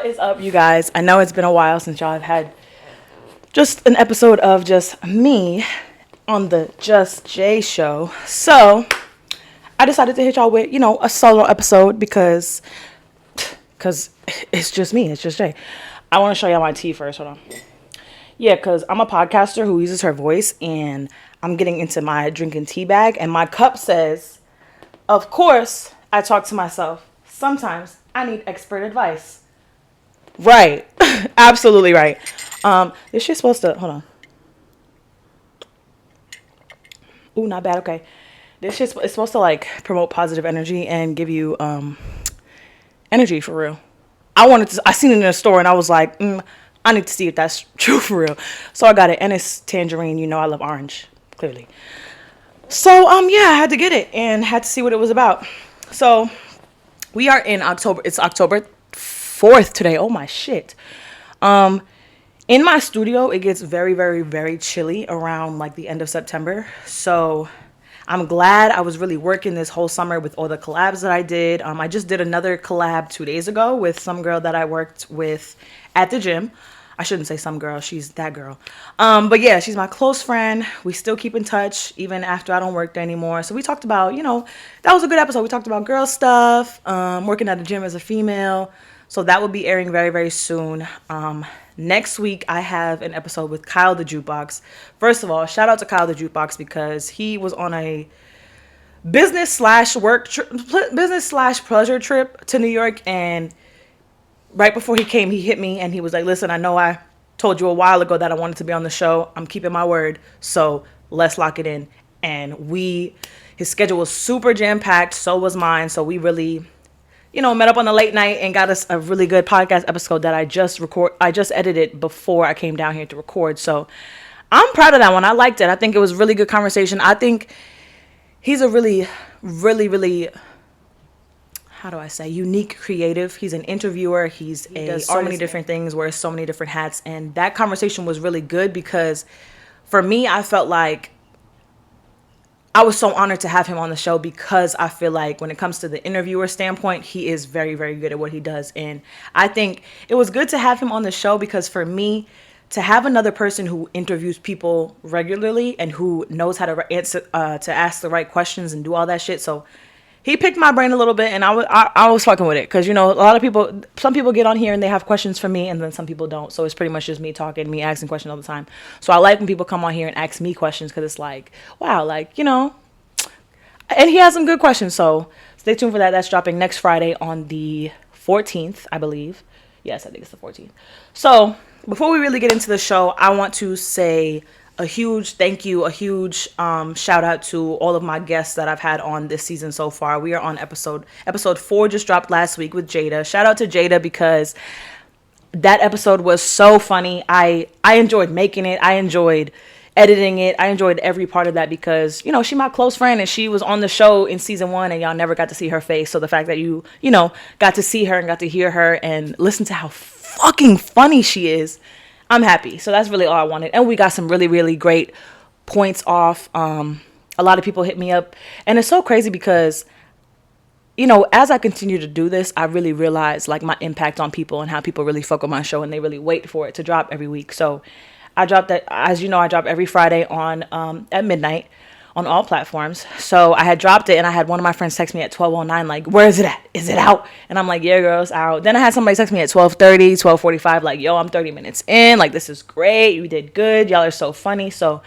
is up, you guys? I know it's been a while since y'all have had just an episode of just me on the Just Jay show. So I decided to hit y'all with, a solo episode because it's just me. It's just Jay. I want to show y'all my tea first. Hold on. Yeah, because I'm a podcaster who uses her voice, and I'm getting into my drinking tea bag, and my cup says, of course, I talk to myself. Sometimes I need expert advice. Right. Absolutely right. This shit's supposed to, hold on. Ooh, not bad. Okay. This shit's it's supposed to like promote positive energy and give you energy for real. I seen it in a store and I was like, I need to see if that's true for real. So I got it, and it's tangerine. I love orange, clearly. So yeah, I had to get it and had to see what it was about. So we are in October. It's October 4th today. Oh my shit. In my studio, it gets very, very, very chilly around like the end of September. So I'm glad I was really working this whole summer with all the collabs that I did. I just did another collab 2 days ago with some girl that I worked with at the gym. I shouldn't say some girl, she's that girl. But yeah, she's my close friend. We still keep in touch even after I don't work there anymore. So we talked about, that was a good episode. We talked about girl stuff, working at the gym as a female. So that will be airing very, very soon. Next week, I have an episode with Kyle the Jukebox. First of all, shout out to Kyle the Jukebox because he was on a business slash pleasure trip to New York, and right before he came, he hit me and he was like, listen, I know I told you a while ago that I wanted to be on the show. I'm keeping my word. So let's lock it in. And his schedule was super jam-packed. So was mine. So we really, met up on the late night and got us a really good podcast episode that I just edited before I came down here to record. So I'm proud of that one. I liked it. I think it was really good conversation. I think he's a really, really, really, how do I say, unique creative. He's an interviewer. He does so many different things, wears so many different hats. And that conversation was really good because for me, I felt like I was so honored to have him on the show because I feel like when it comes to the interviewer standpoint, he is very, very good at what he does. And I think it was good to have him on the show because for me, to have another person who interviews people regularly and who knows how to answer, to ask the right questions and do all that shit. So he picked my brain a little bit, and I was fucking with it because, a lot of people, some people get on here and they have questions for me, and then some people don't. So it's pretty much just me talking, me asking questions all the time. So I like when people come on here and ask me questions because it's like, wow, like, and he has some good questions. So stay tuned for that. That's dropping next Friday on the 14th, I believe. Yes, I think it's the 14th. So before we really get into the show, I want to say a huge thank you, a huge shout out to all of my guests that I've had on this season so far. We are on episode 4, just dropped last week with Jada. Shout out to Jada because that episode was so funny. I enjoyed making it. I enjoyed editing it. I enjoyed every part of that because, she's my close friend and she was on the show in season 1 and y'all never got to see her face. So the fact that you got to see her and got to hear her and listen to how fucking funny she is, I'm happy. So that's really all I wanted. And we got some really, really great points off. A lot of people hit me up. And it's so crazy because, as I continue to do this, I really realize like my impact on people and how people really fuck with my show and they really wait for it to drop every week. So I dropped that, as you know, I drop every Friday on at midnight on all platforms. So I had dropped it and I had one of my friends text me at 12:09 like, where is it at? Is it out? And I'm like, yeah, girl, it's out. Then I had somebody text me at 12:30, 12:45 like, yo, I'm 30 minutes in. Like, this is great. You did good. Y'all are so funny. So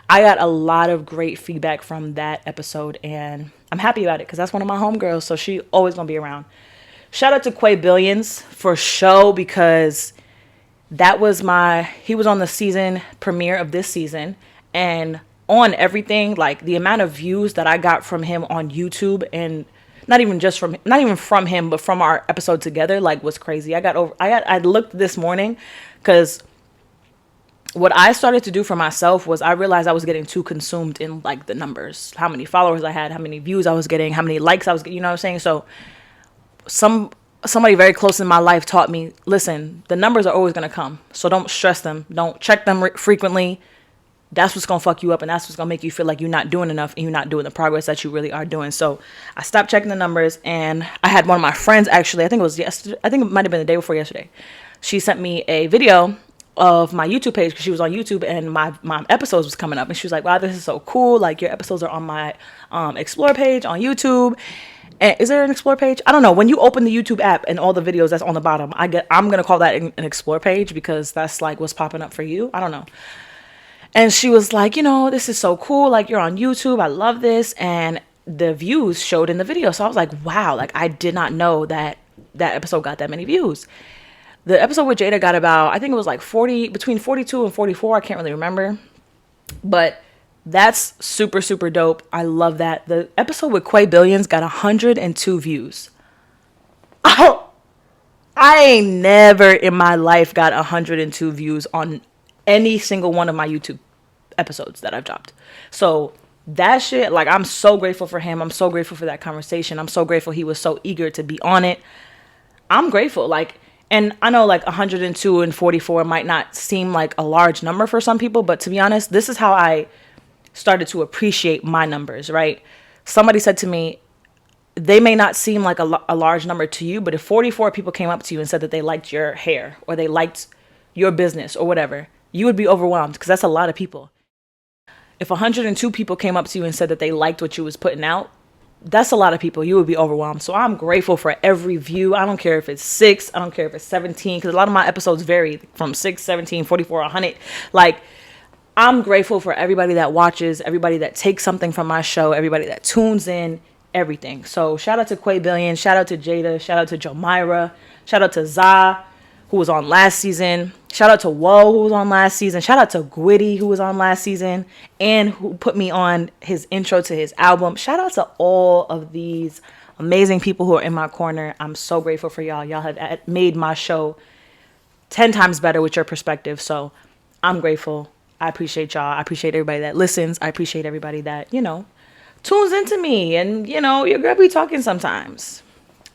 I got a lot of great feedback from that episode and I'm happy about it because that's one of my homegirls. So she always gonna be around. Shout out to Quay Billions for show because he was on the season premiere of this season, and on everything, like the amount of views that I got from him on YouTube, and not even from him, but from our episode together, like was crazy. I looked this morning because what I started to do for myself was I realized I was getting too consumed in like the numbers, how many followers I had, how many views I was getting, how many likes I was getting, you know what I'm saying? So somebody very close in my life taught me, listen, the numbers are always going to come. So don't stress them. Don't check them frequently. that's what's gonna fuck you up, and that's what's gonna make you feel like you're not doing enough and you're not doing the progress that you really are doing. So I stopped checking the numbers, and I had one of my friends, actually, I think it was yesterday, I think it might have been the day before yesterday, she sent me a video of my YouTube page, because she was on YouTube and my episodes was coming up, and she was like, wow, this is so cool, like your episodes are on my explore page on YouTube. And is there an explore page? I don't know. When you open the YouTube app and all the videos that's on the bottom, I'm gonna call that an explore page, because that's like what's popping up for you. I don't know. And she was like, this is so cool, like you're on YouTube, I love this. And the views showed in the video, so I was like, wow, like I did not know that episode got that many views. The episode with Jada got about, I think it was like between 42 and 44, I can't really remember, but that's super, super dope. I love that. The episode with Quay Billions got 102 views. Oh, I ain't never in my life got 102 views on any single one of my YouTube episodes that I've dropped. So that shit, like, I'm so grateful for him. I'm so grateful for that conversation. I'm so grateful he was so eager to be on it. I'm grateful. Like, and I know like 102 and 44 might not seem like a large number for some people, but to be honest, this is how I started to appreciate my numbers, right? Somebody said to me, they may not seem like a large number to you, but if 44 people came up to you and said that they liked your hair or they liked your business or whatever, you would be overwhelmed, because that's a lot of people. If 102 people came up to you and said that they liked what you was putting out, that's a lot of people. You would be overwhelmed. So I'm grateful for every view. I don't care if it's 6, I don't care if it's 17, because a lot of my episodes vary from 6, 17, 44, 100. Like, I'm grateful for everybody that watches, everybody that takes something from my show, everybody that tunes in, everything. So shout out to Quay Billion, shout out to Jada, shout out to Jomira, shout out to Za, who was on last season, shout out to Woe, who was on last season, shout out to Gwitty, who was on last season, and who put me on his intro to his album. Shout out to all of these amazing people who are in my corner. I'm so grateful for y'all. Y'all have made my show 10 times better with your perspective. So I'm grateful. I appreciate y'all. I appreciate everybody that listens. I appreciate everybody that, tunes into me. And, your girl be talking sometimes.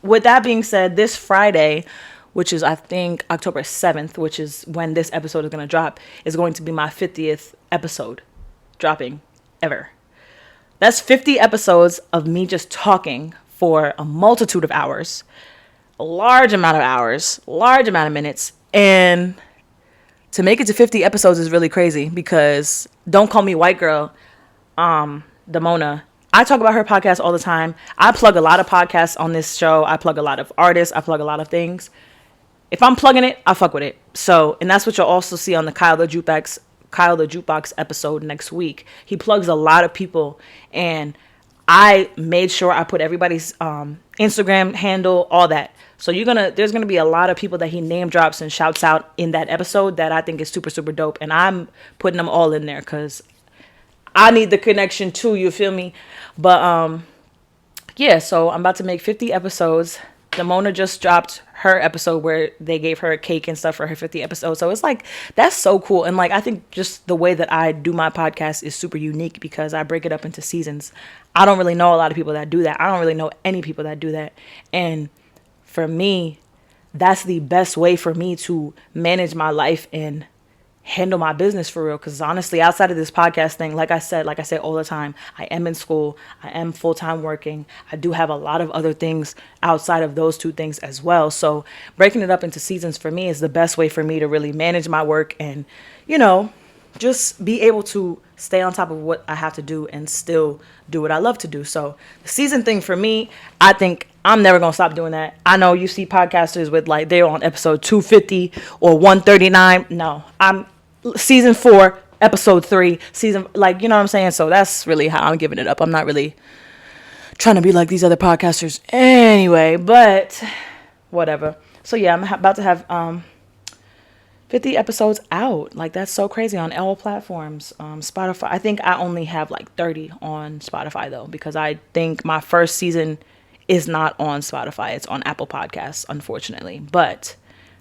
With that being said, this Friday, which is, I think, October 7th, which is when this episode is going to drop, is going to be my 50th episode dropping ever. That's 50 episodes of me just talking for a multitude of hours, a large amount of minutes. And to make it to 50 episodes is really crazy, because don't call me white girl, Damona. I talk about her podcast all the time. I plug a lot of podcasts on this show. I plug a lot of artists. I plug a lot of things. If I'm plugging it, I fuck with it. So, and that's what you'll also see on the Kyle the Jukebox episode next week. He plugs a lot of people, and I made sure I put everybody's Instagram handle, all that. So there's gonna be a lot of people that he name drops and shouts out in that episode that I think is super, super dope. And I'm putting them all in there because I need the connection too, you feel me? But yeah, so I'm about to make 50 episodes. Damona just dropped her episode where they gave her a cake and stuff for her 50th episode. So it's like, that's so cool. And like, I think just the way that I do my podcast is super unique because I break it up into seasons. I don't really know a lot of people that do that. I don't really know any people that do that. And for me, that's the best way for me to manage my life and handle my business for real. Because honestly, outside of this podcast thing, like I said all the time, I am in school, I am full-time working. I do have a lot of other things outside of those two things as well. So breaking it up into seasons for me is the best way for me to really manage my work and, you know, just be able to stay on top of what I have to do and still do what I love to do. So the season thing for me, I think I'm never going to stop doing that. I know you see podcasters with like, they're on episode 250 or 139. No, I'm season 4, episode 3, season, like, you know what I'm saying? So that's really how I'm giving it up. I'm not really trying to be like these other podcasters anyway, but whatever. So yeah, I'm about to have 50 episodes out. Like, that's so crazy on all platforms. Spotify, I think I only have like 30 on Spotify though, because I think my first season is not on Spotify. It's on Apple Podcasts, unfortunately, but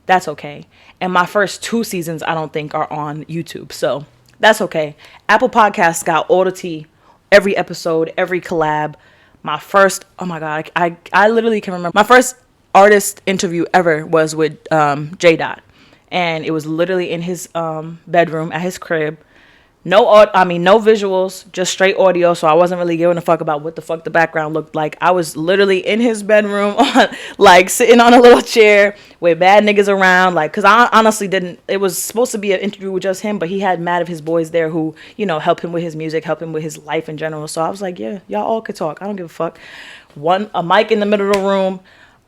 that's okay. And my first 2 seasons, I don't think, are on YouTube. So that's okay. Apple Podcasts got all the tea, every episode, every collab. My first, oh my God, I literally can remember. My first artist interview ever was with J. Dot. And it was literally in his bedroom at his crib. No visuals, just straight audio. So I wasn't really giving a fuck about what the fuck the background looked like. I was literally in his bedroom, like sitting on a little chair with bad niggas around. Like, cause I honestly didn't. It was supposed to be an interview with just him, but he had mad of his boys there who, help him with his music, help him with his life in general. So I was like, yeah, y'all all could talk. I don't give a fuck. A mic in the middle of the room.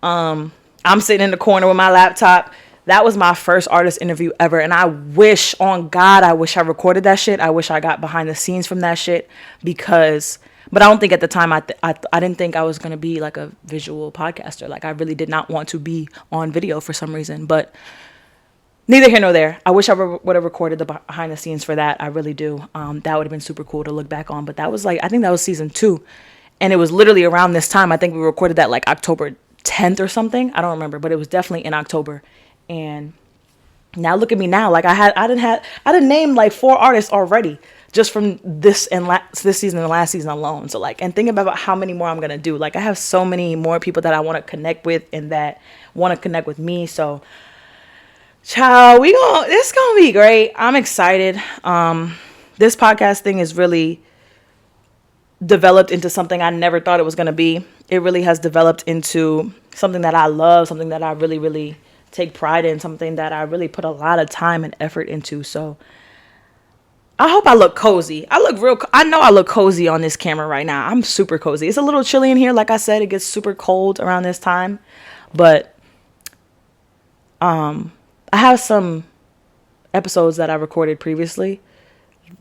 I'm sitting in the corner with my laptop. That was my first artist interview ever. And I wish, on God, I recorded that shit. I wish I got behind the scenes from that shit but I don't think at the time, I didn't think I was going to be like a visual podcaster. Like I really did not want to be on video for some reason, but neither here nor there. I wish I would have recorded the behind the scenes for that. I really do. That would have been super cool to look back on, but that was I think that was season 2. And it was literally around this time. I think we recorded that like October 10th or something. I don't remember, but it was definitely in October. And now look at me now. Like I didn't name like 4 artists already just from this season and last season alone. So and think about how many more I'm going to do. Like I have so many more people that I want to connect with and that want to connect with me. So child, it's going to be great. I'm excited. This podcast thing is really developed into something I never thought it was going to be. It really has developed into something that I love, something that I really, really take pride in, something that I really put a lot of time and effort into. So I hope I look cozy. I know I look cozy on this camera right now. I'm super cozy. It's a little chilly in here. Like I said, it gets super cold around this time, but I have some episodes that I recorded previously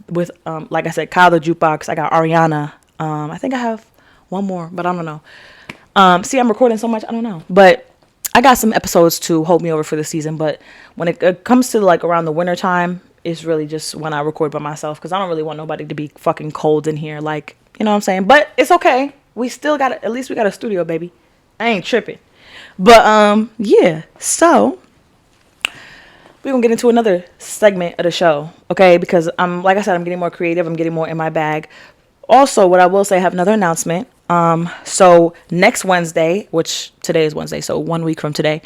with, like I said, Kyle the Jukebox. I got Ariana. I think I have one more, but I don't know. See, I'm recording so much. I don't know, but I got some episodes to hold me over for the season. But when it comes to like around the winter time, it's really just when I record by myself, because I don't really want nobody to be fucking cold in here. Like, you know what I'm saying? But it's okay. We still got at least we got a studio, baby. I ain't tripping. But yeah. So we're gonna get into another segment of the show, okay? Because like I said, I'm getting more creative. I'm getting more in my bag. Also, what I will say, I have another announcement. So next Wednesday, which today is Wednesday, so 1 week from today,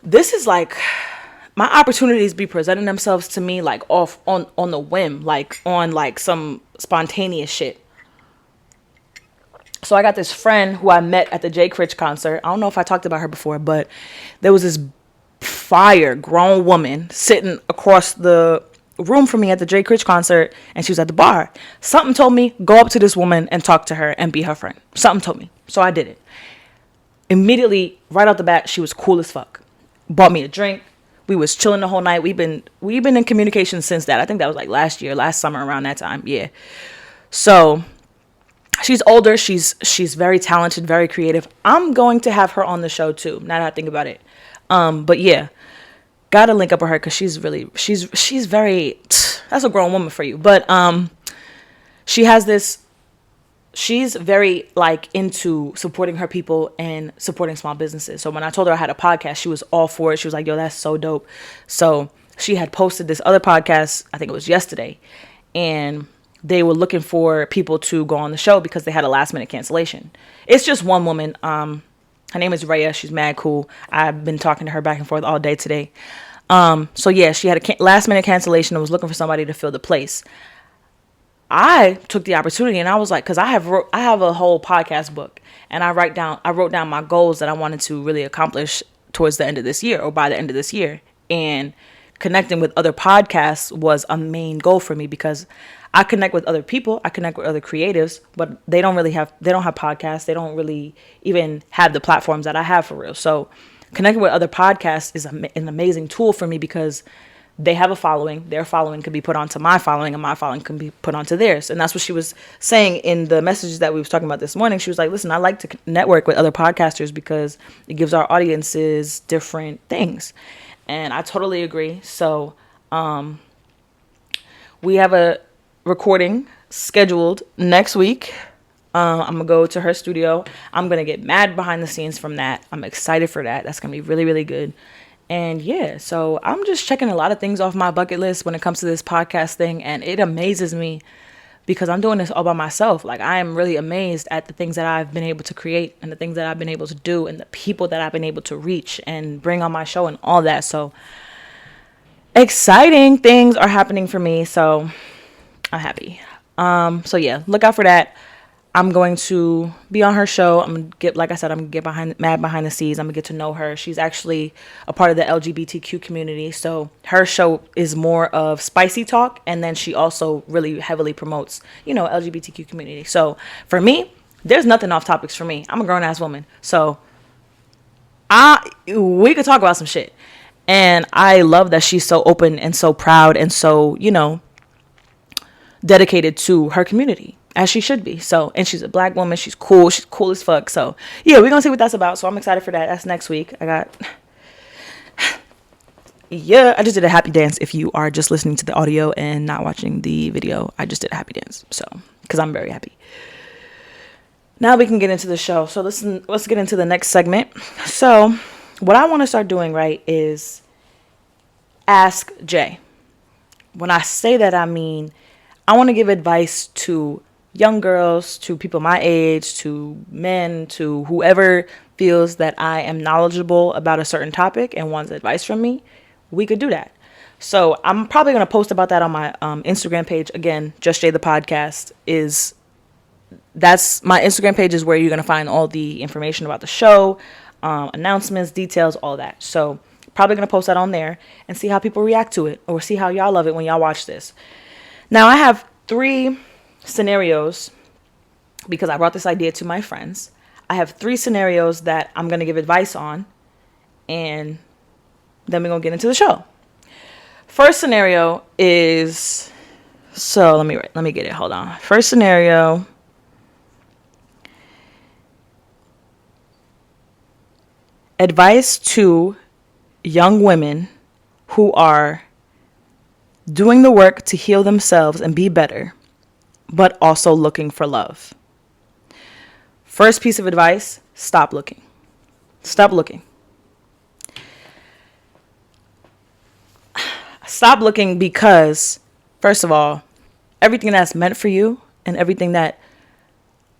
this is like my opportunities be presenting themselves to me like off on the whim, like on like some spontaneous shit. So I got this friend who I met at the Jay Critch concert. I don't know if I talked about her before, but there was this fire grown woman sitting across the room from me at the Jay Critch concert, and she was at the bar. Something told me, go up to this woman and talk to her and be her friend. Something told me. So I did it. Immediately, right out the bat, she was cool as fuck. Bought me a drink. We was chilling the whole night. We've been in communication since that. I think that was like last summer around that time. Yeah. So she's older. She's very talented, very creative. I'm going to have her on the show too, now that I think about it. But yeah. Gotta link up with her because she's very, that's a grown woman for you. But she's very like into supporting her people and supporting small businesses. So when I told her I had a podcast, she was all for it. She was like, yo, that's so dope. So she had posted this other podcast, I think it was yesterday, and they were looking for people to go on the show because they had a last minute cancellation. It's just one woman. Her name is Raya. She's mad cool. I've been talking to her back and forth all day today. So yeah, she had a last minute cancellation and was looking for somebody to fill the place. I took the opportunity and I was like, cause I have a whole podcast book, and I wrote down my goals that I wanted to really accomplish towards the end of this year or by the end of this year. And connecting with other podcasts was a main goal for me because I connect with other people. I connect with other creatives, but they don't have podcasts. They don't really even have the platforms that I have for real. So connecting with other podcasts is an amazing tool for me because they have a following. Their following could be put onto my following, and my following can be put onto theirs. And that's what she was saying in the messages that we was talking about this morning. She was like, listen, I like to network with other podcasters because it gives our audiences different things. And I totally agree. So we have a recording scheduled next week. I'm going to go to her studio. I'm going to get mad behind the scenes from that. I'm excited for that. That's going to be really, really good. And yeah, so I'm just checking a lot of things off my bucket list when it comes to this podcast thing. And it amazes me because I'm doing this all by myself. Like, I am really amazed at the things that I've been able to create and the things that I've been able to do and the people that I've been able to reach and bring on my show and all that. So exciting things are happening for me, so I'm happy. So yeah, look out for that. I'm going to be on her show. I'm gonna get, like I said, I'm gonna get behind the scenes. I'm gonna get to know her. She's actually a part of the LGBTQ community, so her show is more of spicy talk, and then she also really heavily promotes, LGBTQ community. So for me, there's nothing off topics for me. I'm a grown ass woman, so we could talk about some shit. And I love that she's so open and so proud and so, dedicated to her community, as she should be. So, and she's a black woman. She's cool. She's cool as fuck. So, yeah, we're going to see what that's about. So, I'm excited for that. That's next week. Yeah, I just did a happy dance. If you are just listening to the audio and not watching the video, I just did a happy dance. So, because I'm very happy. Now we can get into the show. So, let's get into the next segment. So, what I want to start doing, right, is Ask Jay. When I say that, I mean, I want to give advice to young girls, to people my age, to men, to whoever feels that I am knowledgeable about a certain topic and wants advice from me. We could do that. So I'm probably going to post about that on my Instagram page. Again, Just Jay the Podcast that's my Instagram page, is where you're going to find all the information about the show, announcements, details, all that. So probably going to post that on there and see how people react to it, or see how y'all love it when y'all watch this. Now, I have 3 scenarios because I brought this idea to my friends. I have 3 scenarios that I'm going to give advice on, and then we're going to get into the show. First scenario is, so let me get it. Hold on. First scenario, advice to young women who are doing the work to heal themselves and be better, but also looking for love. First piece of advice, stop looking. Stop looking. Stop looking because, first of all, everything that's meant for you and everything that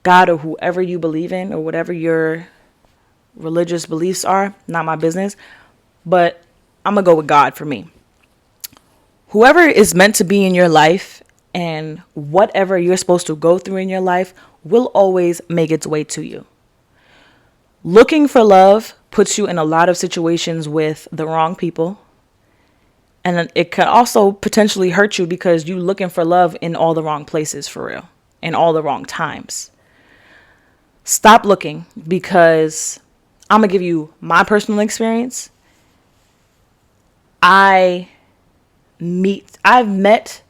God or whoever you believe in or whatever your religious beliefs are, not my business, but I'm going to go with God for me. Whoever is meant to be in your life and whatever you're supposed to go through in your life will always make its way to you. Looking for love puts you in a lot of situations with the wrong people. And it can also potentially hurt you because you're looking for love in all the wrong places, for real, in all the wrong times. Stop looking, because I'm going to give you my personal experience. I've met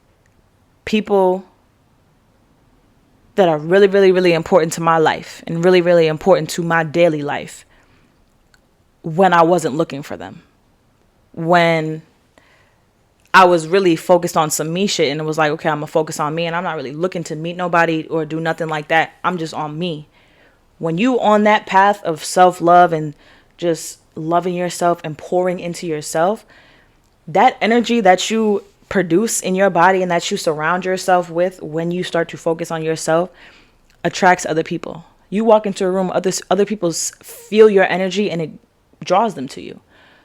people that are really, really, really important to my life and really, really important to my daily life when I wasn't looking for them. When I was really focused on some me shit and it was like, okay, I'm going to focus on me and I'm not really looking to meet nobody or do nothing like that. I'm just on me. When you on that path of self-love and just loving yourself and pouring into yourself, that energy that you produce in your body and that you surround yourself with when you start to focus on yourself attracts other people. You walk into a room, other people feel your energy and it draws them to you.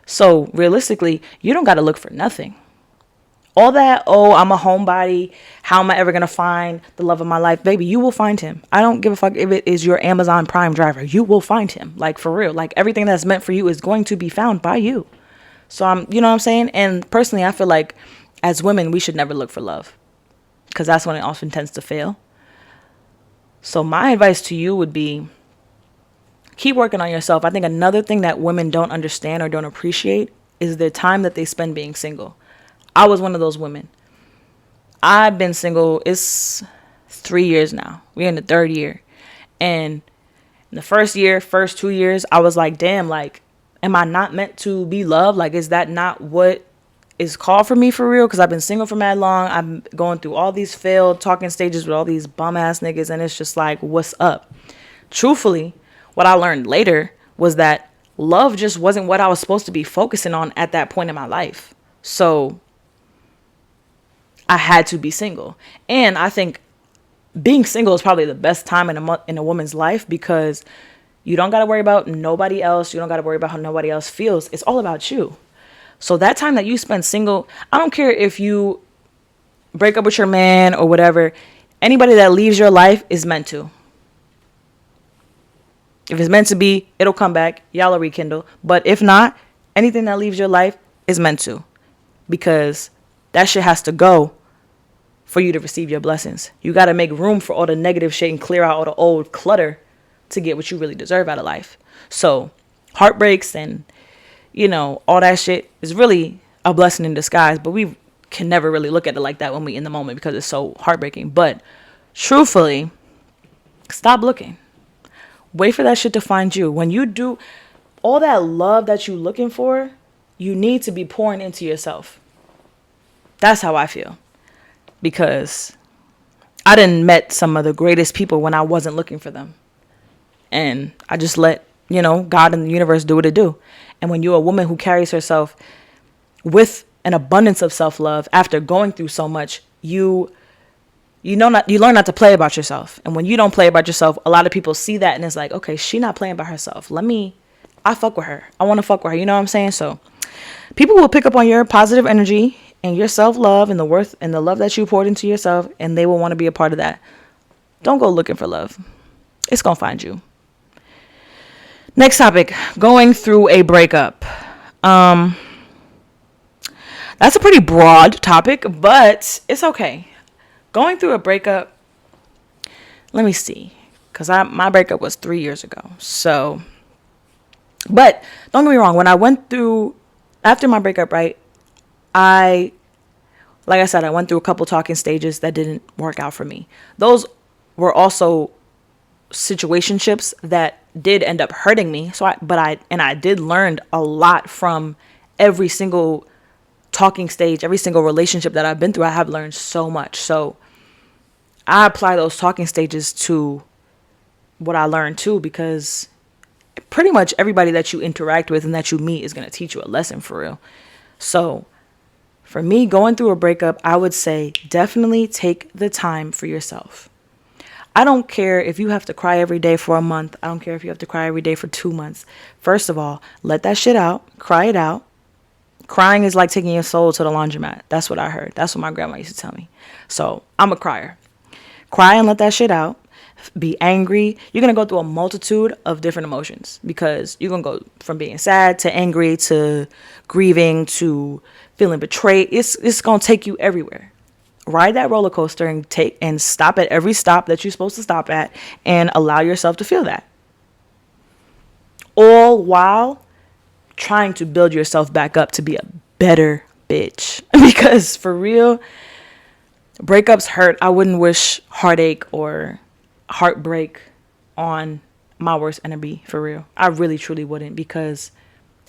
So realistically, you don't got to look for nothing. All that, I'm a homebody. How am I ever going to find the love of my life? Baby, you will find him. I don't give a fuck if it is your Amazon Prime driver. You will find him. Like, for real. Like, everything that's meant for you is going to be found by you. So, you know what I'm saying? And personally, I feel like as women, we should never look for love, because that's when it often tends to fail. So my advice to you would be, keep working on yourself. I think another thing that women don't understand or don't appreciate is the time that they spend being single. I was one of those women. I've been single. It's 3 years now. We're in the 3rd year. And in the first 2 years, I was like, damn, like, am I not meant to be loved? Like, is that not what is called for me for real? Because I've been single for mad long. I'm going through all these failed talking stages with all these bum ass niggas. And it's just like, what's up? Truthfully, what I learned later was that love just wasn't what I was supposed to be focusing on at that point in my life. So I had to be single. And I think being single is probably the best time in a woman's life, because you don't got to worry about nobody else. You don't got to worry about how nobody else feels. It's all about you. So that time that you spend single, I don't care if you break up with your man or whatever, anybody that leaves your life is meant to. If it's meant to be, it'll come back. Y'all will rekindle. But if not, anything that leaves your life is meant to. Because that shit has to go for you to receive your blessings. You got to make room for all the negative shit and clear out all the old clutter to get what you really deserve out of life. So heartbreaks and, all that shit is really a blessing in disguise. But we can never really look at it like that when we in the moment because it's so heartbreaking. But truthfully, stop looking. Wait for that shit to find you. When you do all that love that you're looking for, you need to be pouring into yourself. That's how I feel. Because I done met some of the greatest people when I wasn't looking for them. And I just let, God and the universe do what it do. And when you're a woman who carries herself with an abundance of self-love after going through so much, you learn not to play about yourself. And when you don't play about yourself, a lot of people see that and it's like, okay, she not playing about herself. I fuck with her. I want to fuck with her. You know what I'm saying? So people will pick up on your positive energy and your self-love and the worth and the love that you poured into yourself, and they will want to be a part of that. Don't go looking for love. It's going to find you. Next topic, going through a breakup. That's a pretty broad topic, but it's okay. Going through a breakup, let me see, because my breakup was 3 years ago. So, but don't get me wrong. When I went through, after my breakup, right, like I said, I went through a couple talking stages that didn't work out for me. Those were also situationships that did end up hurting me. So I did learn a lot from every single talking stage, every single relationship that I've been through. I have learned so much. So I apply those talking stages to what I learned too, because pretty much everybody that you interact with and that you meet is going to teach you a lesson for real. So for me, going through a breakup, I would say definitely take the time for yourself. I don't care if you have to cry every day for a month. I don't care if you have to cry every day for 2 months. First of all, let that shit out. Cry it out. Crying is like taking your soul to the laundromat. That's what I heard. That's what my grandma used to tell me. So I'm a crier. Cry and let that shit out. Be angry. You're going to go through a multitude of different emotions because you're going to go from being sad to angry to grieving to feeling betrayed. It's going to take you everywhere. Ride that roller coaster and stop at every stop that you're supposed to stop at and allow yourself to feel that. All while trying to build yourself back up to be a better bitch. Because for real, breakups hurt. I wouldn't wish heartache or heartbreak on my worst enemy, for real. I really truly wouldn't, because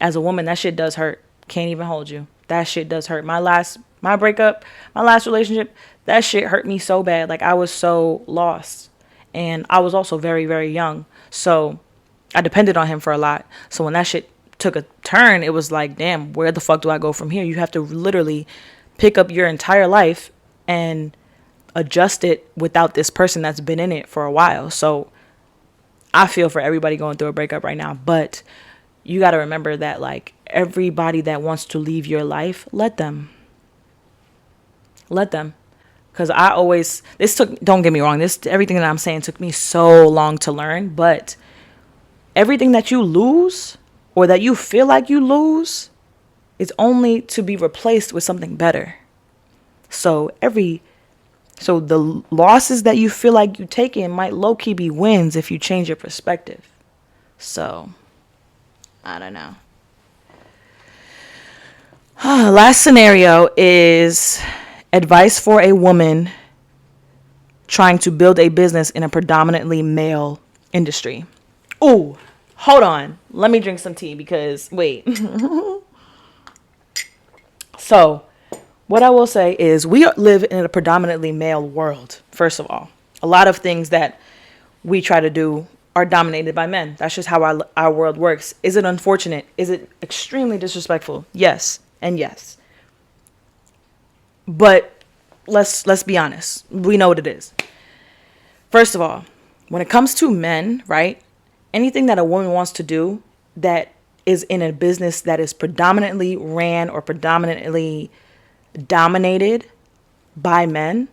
as a woman, that shit does hurt. Can't even hold you. That shit does hurt. My last relationship, that shit hurt me so bad. Like, I was so lost, and I was also very, very young. So I depended on him for a lot. So when that shit took a turn, it was like, damn, where the fuck do I go from here? You have to literally pick up your entire life and adjust it without this person that's been in it for a while. So I feel for everybody going through a breakup right now, but you got to remember that, like, everybody that wants to leave your life, let them. Because don't get me wrong, everything that I'm saying took me so long to learn, but everything that you lose or that you feel like you lose is only to be replaced with something better. So the losses that you feel like you taking might low-key be wins if you change your perspective. So, I don't know. Last scenario is advice for a woman trying to build a business in a predominantly male industry. Ooh, hold on. Let me drink some tea because, wait. So, what I will say is we live in a predominantly male world, first of all. A lot of things that we try to do are dominated by men. That's just how our world works. Is it unfortunate? Is it extremely disrespectful? Yes, and yes. But let's be honest. We know what it is. First of all, when it comes to men, right? Anything that a woman wants to do that is in a business that is predominantly ran or predominantly dominated by men,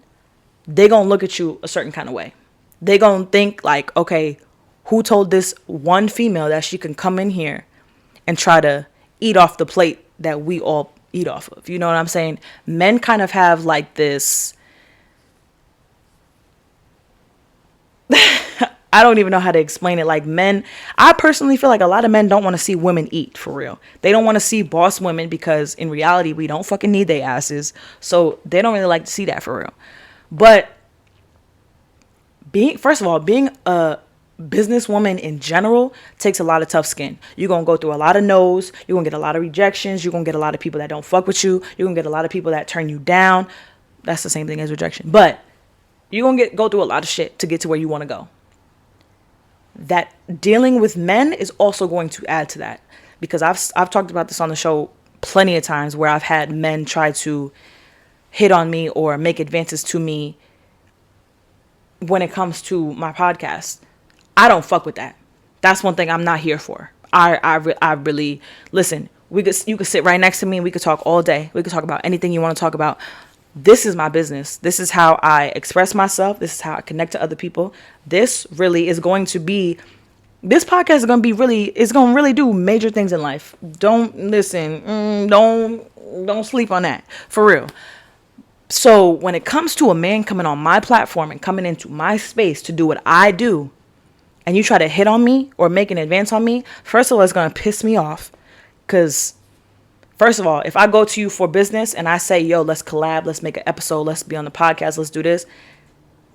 they gonna look at you a certain kind of way. They gonna think like, okay, who told this one female that she can come in here and try to eat off the plate that we all eat off of? You know what I'm saying? Men kind of have like this, I don't even know how to explain it. Like men, I personally feel like a lot of men don't want to see women eat, for real. They don't want to see boss women because in reality, we don't fucking need their asses. So they don't really like to see that, for real. But first of all, being a businesswoman in general takes a lot of tough skin. You're going to go through a lot of no's. You're going to get a lot of rejections. You're going to get a lot of people that don't fuck with you. You're going to get a lot of people that turn you down. That's the same thing as rejection. But you're going to go through a lot of shit to get to where you want to go. That dealing with men is also going to add to that, because I've talked about this on the show plenty of times where I've had men try to hit on me or make advances to me when it comes to my podcast. I don't fuck with that. That's one thing I'm not here for. I really, listen, you could sit right next to me and we could talk all day. We could talk about anything you want to talk about. This is my business. This is how I express myself. This is how I connect to other people. This really is going to be, this podcast is going to be really, it's going to really do major things in life. Don't listen. Don't sleep on that. For real. So when it comes to a man coming on my platform and coming into my space to do what I do, and you try to hit on me or make an advance on me, first of all, it's going to piss me off. Because first of all, if I go to you for business and I say, yo, let's collab, let's make an episode, let's be on the podcast, let's do this.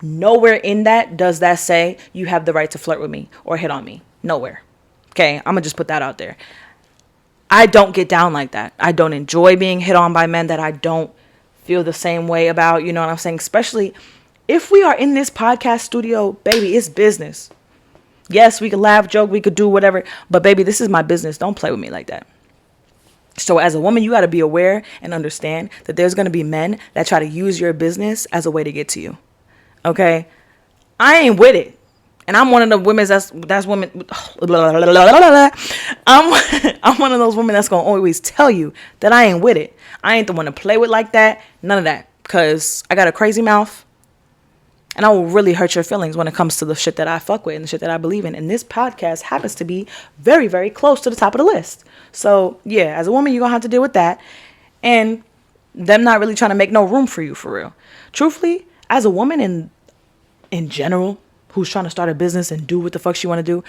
Nowhere in that does that say you have the right to flirt with me or hit on me. Nowhere. Okay, I'm going to just put that out there. I don't get down like that. I don't enjoy being hit on by men that I don't feel the same way about. You know what I'm saying? Especially if we are in this podcast studio, baby, it's business. Yes, we could laugh, joke, we could do whatever. But baby, this is my business. Don't play with me like that. So as a woman, you got to be aware and understand that there's going to be men that try to use your business as a way to get to you. Okay? I ain't with it. And I'm one of the women that's women. I'm one of those women that's going to always tell you that I ain't with it. I ain't the one to play with like that. None of that. Because I got a crazy mouth. And I will really hurt your feelings when it comes to the shit that I fuck with and the shit that I believe in. And this podcast happens to be very, very close to the top of the list. So, yeah, as a woman, you're going to have to deal with that. And them not really trying to make no room for you, for real. Truthfully, as a woman in general, who's trying to start a business and do what the fuck she want to do,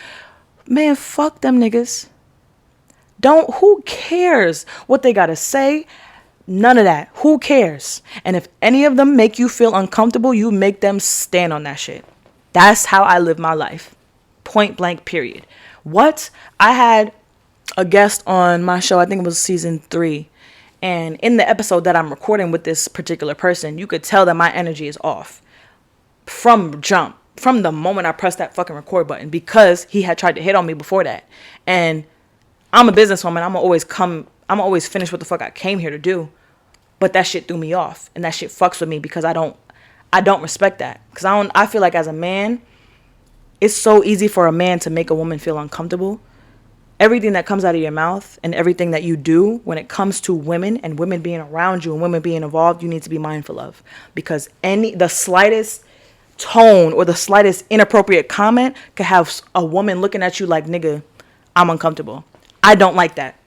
man, fuck them niggas. Who cares what they got to say? None of that. Who cares? And if any of them make you feel uncomfortable, you make them stand on that shit. That's how I live my life. Point blank, period. What? I had a guest on my show, I think it was season 3. And in the episode that I'm recording with this particular person, you could tell that my energy is off. From jump. From the moment I pressed that fucking record button. Because he had tried to hit on me before that. And I'm a businesswoman. I'm always finish what the fuck I came here to do. But that shit threw me off. And that shit fucks with me because I don't respect that. Because I feel like as a man, it's so easy for a man to make a woman feel uncomfortable. Everything that comes out of your mouth and everything that you do when it comes to women and women being around you and women being involved, you need to be mindful of. Because the slightest tone or the slightest inappropriate comment could have a woman looking at you like, nigga, I'm uncomfortable. I don't like that.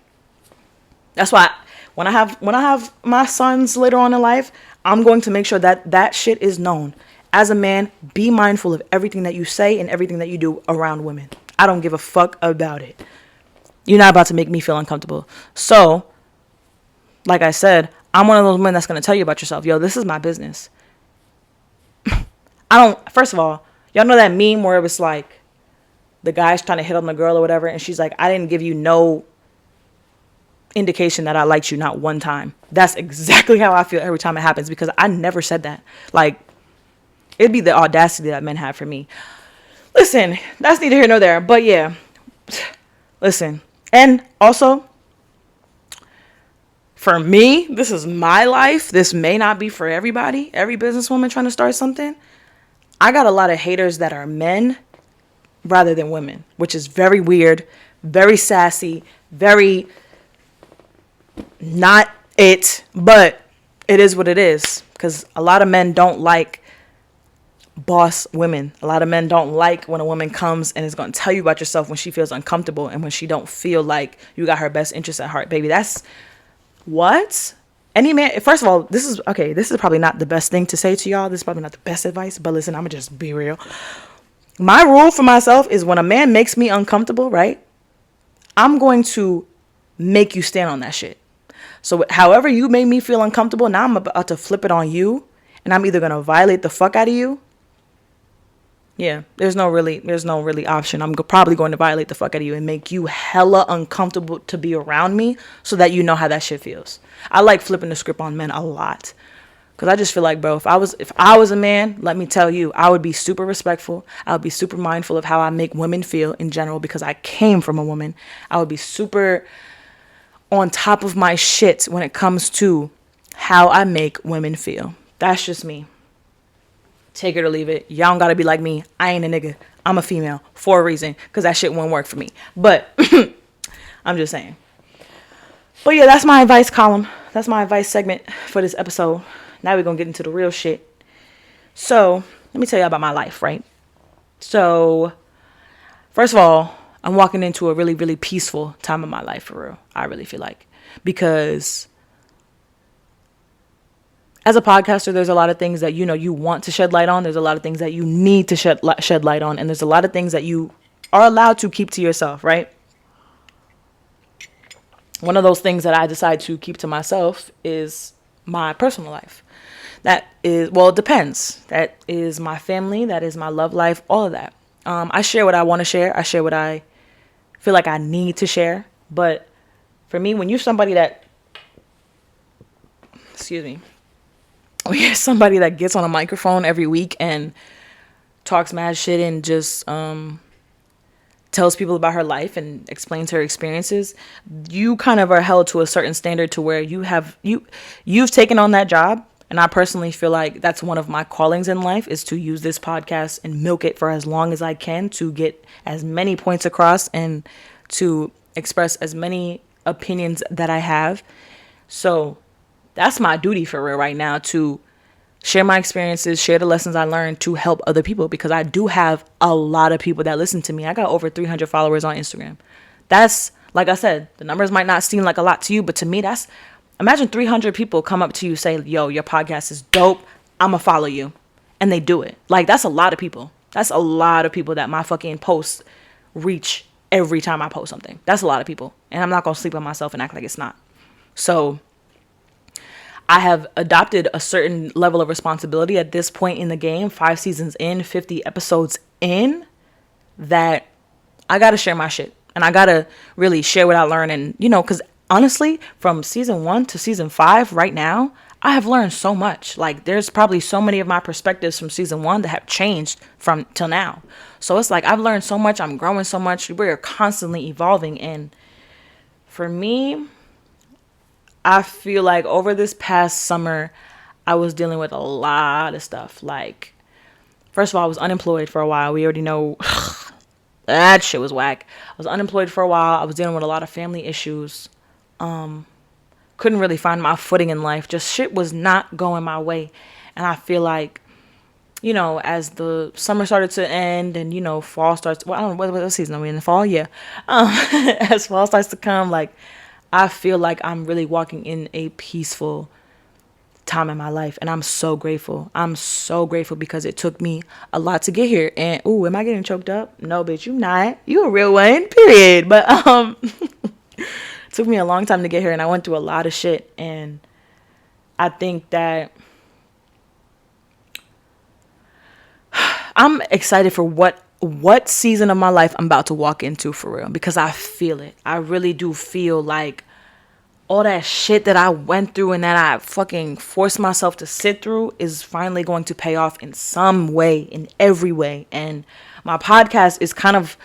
That's why when I have my sons later on in life, I'm going to make sure that that shit is known. As a man, be mindful of everything that you say and everything that you do around women. I don't give a fuck about it. You're not about to make me feel uncomfortable. So, like I said, I'm one of those women that's going to tell you about yourself. Yo, this is my business. First of all, y'all know that meme where it was like the guy's trying to hit on the girl or whatever, and she's like, I didn't give you no indication that I liked you, not one time. That's exactly how I feel every time it happens, because I never said that. Like, it'd be the audacity that men have for me. Listen, that's neither here nor there, but yeah, listen. And also, for me, this is my life. This may not be for everybody, every businesswoman trying to start something. I got a lot of haters that are men rather than women, which is very weird, very sassy, very not it, but it is what it is. Because a lot of men don't like boss women. A lot of men don't like when a woman comes and is going to tell you about yourself when she feels uncomfortable and when she don't feel like you got her best interest at heart. Baby, that's what? Any man, first of all, this is probably not the best thing to say to y'all. This is probably not the best advice, but listen, I'm going to just be real. My rule for myself is when a man makes me uncomfortable, right? I'm going to make you stand on that shit. So however you made me feel uncomfortable, now I'm about to flip it on you, and I'm either going to violate the fuck out of you. Yeah, there's no really option. I'm probably going to violate the fuck out of you and make you hella uncomfortable to be around me so that you know how that shit feels. I like flipping the script on men a lot. Because I just feel like, bro, if I was a man, let me tell you, I would be super respectful. I would be super mindful of how I make women feel in general because I came from a woman. I would be super on top of my shit when it comes to how I make women feel. That's just me. Take it or leave it. Y'all don't gotta be like me. I ain't a nigga. I'm a female for a reason because that shit won't work for me. But I'm just saying. But yeah, that's my advice column. That's my advice segment for this episode. Now we're going to get into the real shit. So let me tell you about my life, right? So first of all, I'm walking into a really, really peaceful time of my life for real. I really feel like. Because as a podcaster, there's a lot of things that, you want to shed light on. There's a lot of things that you need to shed light on. And there's a lot of things that you are allowed to keep to yourself, right? One of those things that I decide to keep to myself is my personal life. That is, well, it depends. That is my family. That is my love life. All of that. I share what I want to share. I share what I feel like I need to share. But for me, when you're somebody that, when you're somebody that gets on a microphone every week and talks mad shit and just tells people about her life and explains her experiences, you kind of are held to a certain standard to where you've taken on that job. And I personally feel like that's one of my callings in life is to use this podcast and milk it for as long as I can to get as many points across and to express as many opinions that I have. So that's my duty for real right now, to share my experiences, share the lessons I learned to help other people, because I do have a lot of people that listen to me. I got over 300 followers on Instagram. That's, like I said, the numbers might not seem like a lot to you, but to me, that's, imagine 300 people come up to you, say, yo, your podcast is dope, I'ma follow you. And they do it. Like, that's a lot of people. That's a lot of people that my fucking posts reach every time I post something. That's a lot of people. And I'm not going to sleep on myself and act like it's not. So I have adopted a certain level of responsibility at this point in the game, 5 seasons in, 50 episodes in, that I got to share my shit. And I got to really share what I learned. And, because honestly, from season 1 to season 5 right now, I have learned so much. Like, there's probably so many of my perspectives from season 1 that have changed from till now. So it's like I've learned so much. I'm growing so much. We're constantly evolving. And for me, I feel like over this past summer, I was dealing with a lot of stuff. Like, first of all, I was unemployed for a while. We already know that shit was whack. I was unemployed for a while. I was dealing with a lot of family issues. Couldn't really find my footing in life. Just shit was not going my way. And I feel like, as the summer started to end and, fall starts, well, I don't know, what season are we in? The fall? Yeah. As fall starts to come, like, I feel like I'm really walking in a peaceful time in my life. And I'm so grateful. I'm so grateful because it took me a lot to get here. And, ooh, am I getting choked up? No, bitch, you not. You a real one, period. But, it took me a long time to get here, and I went through a lot of shit. And I think that I'm excited for what season of my life I'm about to walk into for real, because I feel it. I really do feel like all that shit that I went through and that I fucking forced myself to sit through is finally going to pay off in some way, in every way. And my podcast is kind of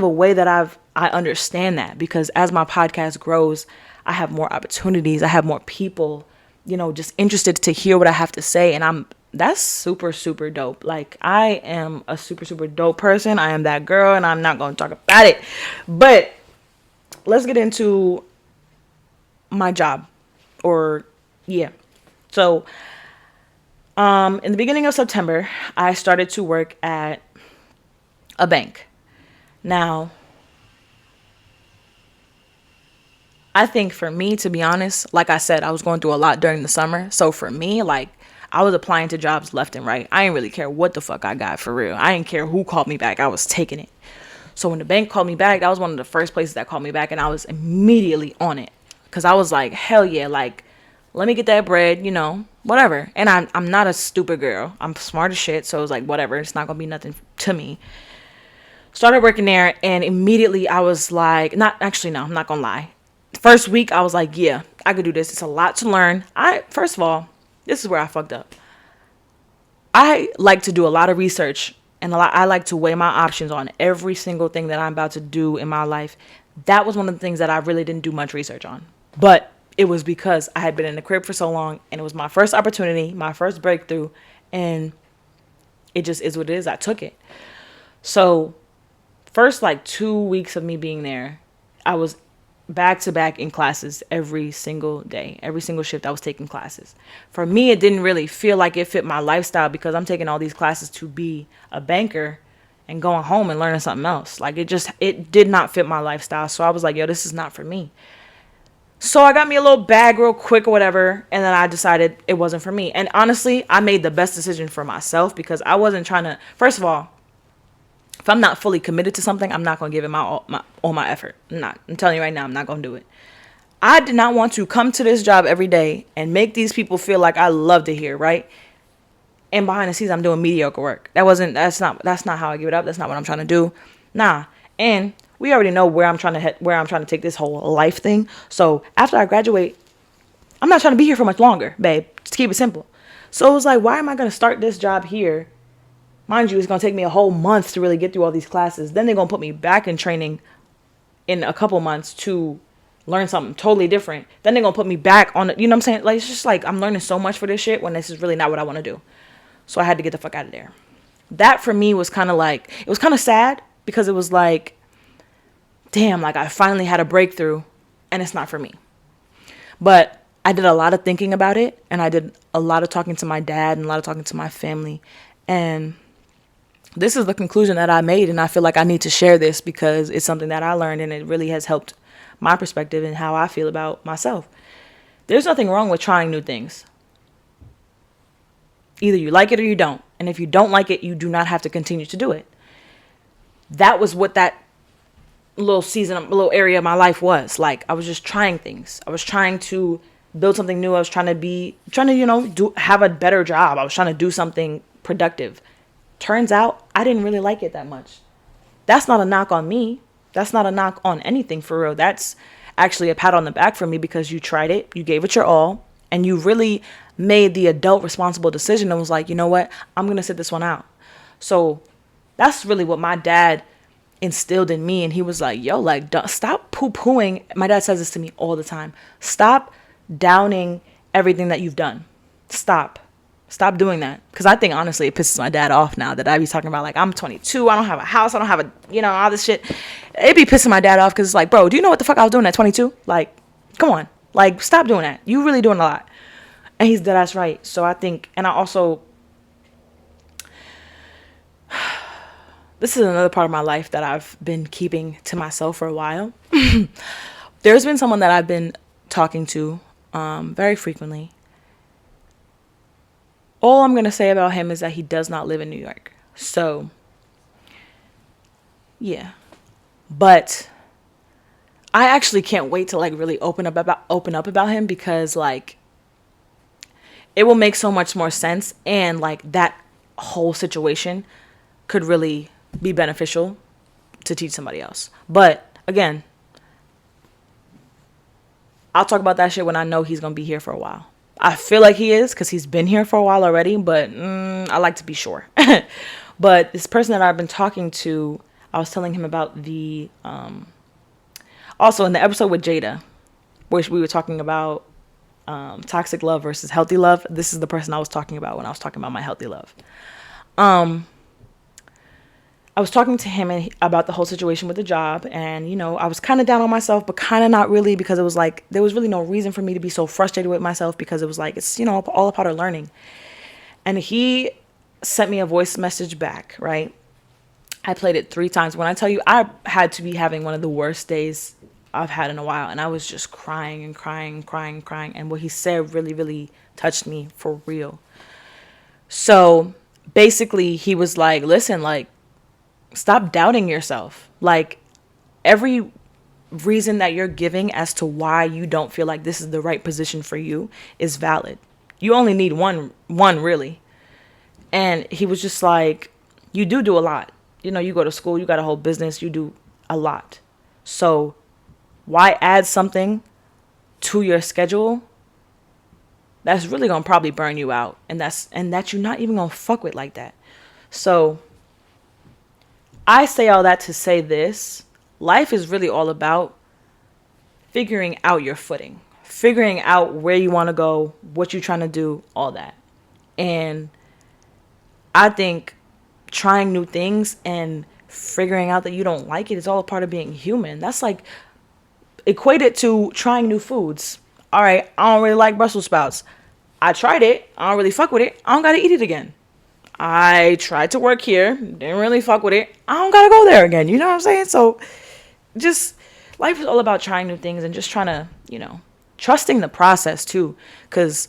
a way that I understand that, because as my podcast grows, I have more opportunities. I have more people, just interested to hear what I have to say. And that's super, super dope. Like, I am a super, super dope person. I am that girl, and I'm not going to talk about it. But let's get into my job. Or yeah. So in the beginning of September, I started to work at a bank. Now, I think for me, to be honest, like I said, I was going through a lot during the summer. So for me, like, I was applying to jobs left and right. I didn't really care what the fuck I got, for real. I didn't care who called me back. I was taking it. So when the bank called me back, that was one of the first places that called me back, and I was immediately on it. Because I was like, hell yeah, like, let me get that bread, whatever. And I'm not a stupid girl. I'm smart as shit. So it was like, whatever. It's not going to be nothing to me. Started working there, and immediately I was like, no, I'm not going to lie. First week, I was like, yeah, I could do this. It's a lot to learn. First of all, this is where I fucked up. I like to do a lot of research, and I like to weigh my options on every single thing that I'm about to do in my life. That was one of the things that I really didn't do much research on. But it was because I had been in the crib for so long, and it was my first opportunity, my first breakthrough, and it just is what it is. I took it. So first, like 2 weeks of me being there, I was back to back in classes every single day. Every single shift I was taking classes. For me, it didn't really feel like it fit my lifestyle, because I'm taking all these classes to be a banker and going home and learning something else. Like, it did not fit my lifestyle. So I was like, yo, this is not for me. So I got me a little bag real quick or whatever, and then I decided it wasn't for me. And honestly, I made the best decision for myself, because I wasn't trying to, first of all, if I'm not fully committed to something, I'm not going to give it all my effort. I'm telling you right now, I'm not going to do it. I did not want to come to this job every day and make these people feel like I love to hear, right? And behind the scenes, I'm doing mediocre work. That's not how I give it up. That's not what I'm trying to do. Nah. And we already know where I'm trying to take this whole life thing. So after I graduate, I'm not trying to be here for much longer, babe. Just keep it simple. So it was like, why am I going to start this job here? Mind you, it's going to take me a whole month to really get through all these classes. Then they're going to put me back in training in a couple months to learn something totally different. Then they're going to put me back on, you know what I'm saying? Like, it's just like, I'm learning so much for this shit when this is really not what I want to do. So I had to get the fuck out of there. That for me was kind of like, it was kind of sad, because it was like, damn, like I finally had a breakthrough and it's not for me. But I did a lot of thinking about it, and I did a lot of talking to my dad and a lot of talking to my family. And this is the conclusion that I made, and I feel like I need to share this because it's something that I learned, and it really has helped my perspective and how I feel about myself. There's nothing wrong with trying new things. Either you like it or you don't. And if you don't like it, you do not have to continue to do it. That was what that little area of my life was. Like, I was just trying things. I was trying to build something new. I was trying to have a better job. I was trying to do something productive. Turns out I didn't really like it that much. That's not a knock on me. That's not a knock on anything, for real. That's actually a pat on the back for me, because you tried it, you gave it your all, and you really made the adult responsible decision and was like, you know what, I'm going to sit this one out. So that's really what my dad instilled in me. And he was like, yo, like, stop poo-pooing. My dad says this to me all the time. Stop downing everything that you've done. Stop doing that. Because I think, honestly, it pisses my dad off now that I be talking about, like, I'm 22, I don't have a house, I don't have all this shit. It be pissing my dad off, because it's like, bro, do you know what the fuck I was doing at 22? Like, come on. Like, stop doing that. You really doing a lot. And he's dead ass right. So I think, and I also, this is another part of my life that I've been keeping to myself for a while. There's been someone that I've been talking to very frequently. All I'm going to say about him is that he does not live in New York. So, yeah. But I actually can't wait to, like, really open up about him, because, like, it will make so much more sense, and, like, that whole situation could really be beneficial to teach somebody else. But again, I'll talk about that shit when I know he's going to be here for a while. I feel like he is, because he's been here for a while already, but I like to be sure. But this person that I've been talking to, I was telling him about the, also in the episode with Jada, which we were talking about toxic love versus healthy love. This is the person I was talking about when I was talking about my healthy love. I was talking to him about the whole situation with the job, and I was kind of down on myself, but kind of not really, because it was like there was really no reason for me to be so frustrated with myself, because it was like it's all a part of learning. And he sent me a voice message back, right? I played it 3 times. When I tell you, I had to be having one of the worst days I've had in a while, and I was just crying and crying, crying, crying. And what he said really, really touched me for real. So basically, he was like, listen, like, stop doubting yourself. Like, every reason that you're giving as to why you don't feel like this is the right position for you is valid. You only need one really. And he was just like, you do a lot. You go to school, you got a whole business, you do a lot. So why add something to your schedule that's really gonna probably burn you out, and that you're not even gonna fuck with like that. So I say all that to say this: life is really all about figuring out your footing, figuring out where you want to go, what you're trying to do, all that. And I think trying new things and figuring out that you don't like it is all a part of being human. That's like equated to trying new foods. All right, I don't really like Brussels sprouts. I tried it. I don't really fuck with it. I don't gotta eat it again. I tried to work here. Didn't really fuck with it. I don't gotta go there again. You know what I'm saying? So just life is all about trying new things and just trying to, trusting the process too. Because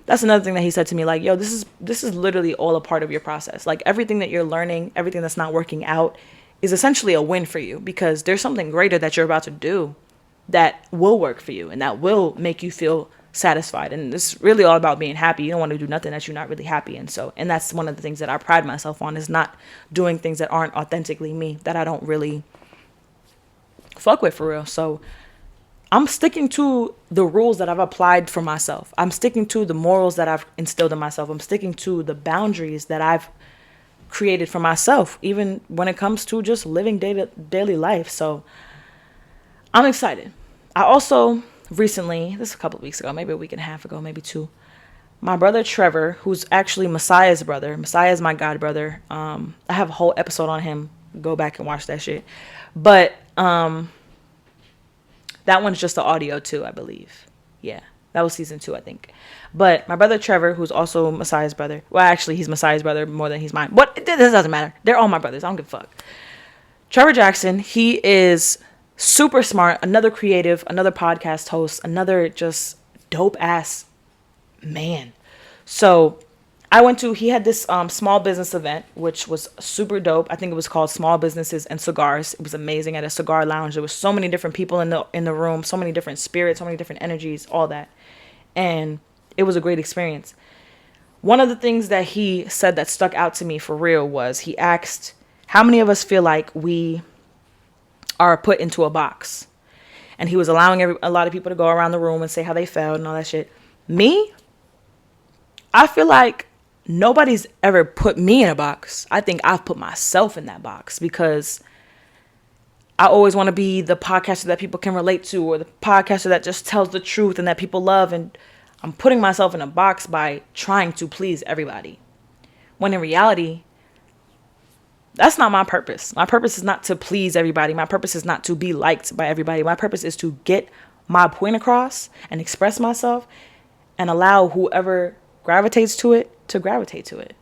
that's another thing that he said to me, like, yo, this is literally all a part of your process. Like, everything that you're learning, everything that's not working out is essentially a win for you, because there's something greater that you're about to do that will work for you and that will make you feel satisfied. And it's really all about being happy. You don't want to do nothing that you're not really happy in. And that's one of the things that I pride myself on, is not doing things that aren't authentically me, that I don't really fuck with for real. So I'm sticking to the rules that I've applied for myself. I'm sticking to the morals that I've instilled in myself. I'm sticking to the boundaries that I've created for myself, even when it comes to just living daily life. So I'm excited. I also recently, this is a couple of weeks ago, maybe a week and a half ago, maybe 2, my brother Trevor, who's actually Messiah's brother. Messiah is my god brother. I have a whole episode on him. Go back and watch that shit. But that one's just the audio too, I believe. Yeah, that was season 2, I think. But my brother Trevor, who's also Messiah's brother. Well, actually, he's Messiah's brother more than he's mine. But this doesn't matter. They're all my brothers. I don't give a fuck. Trevor Jackson, he is super smart. Another creative, another podcast host, another just dope ass man. So he had this small business event, which was super dope. I think it was called Small Businesses and Cigars. It was amazing, at a cigar lounge. There was so many different people in the room, so many different spirits, so many different energies, all that. And it was a great experience. One of the things that he said that stuck out to me for real was, he asked, how many of us feel like we are put into a box? And he was allowing a lot of people to go around the room and say how they felt and all that shit. Me, I feel like nobody's ever put me in a box. I think I've put myself in that box, because I always want to be the podcaster that people can relate to, or the podcaster that just tells the truth and that people love. And I'm putting myself in a box by trying to please everybody, when in reality, that's not my purpose. My purpose is not to please everybody. My purpose is not to be liked by everybody. My purpose is to get my point across and express myself, and allow whoever gravitates to it to gravitate to it.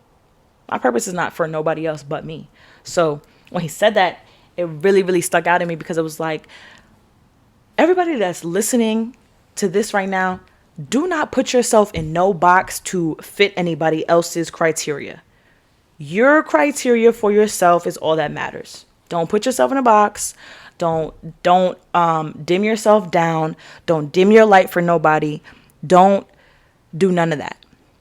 My purpose is not for nobody else but me. So when he said that, it really, really stuck out to me, because it was like, everybody that's listening to this right now, do not put yourself in no box to fit anybody else's criteria. Your criteria for yourself is all that matters. Don't put yourself in a box. Don't dim yourself down. Don't dim your light for nobody. Don't do none of that.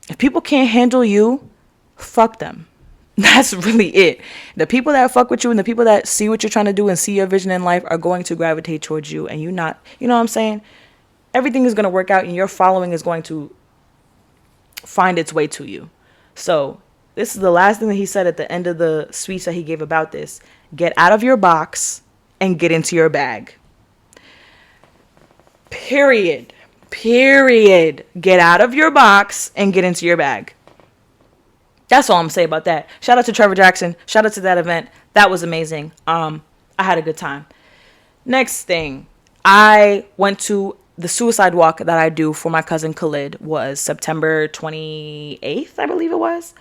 If people can't handle you, fuck them. That's really it. The people that fuck with you and the people that see what you're trying to do and see your vision in life are going to gravitate towards you, and you not, you know what I'm saying? Everything is going to work out, and your following is going to find its way to you. So this is the last thing that he said at the end of the speech that he gave about this. Get out of your box and get into your bag. Period. Get out of your box and get into your bag. That's all I'm saying about that. Shout out to Trevor Jackson. Shout out to that event. that was amazing. I had a good time. Next thing, I went to the suicide walk that I do for my cousin Khalid was September 28th, I believe it was.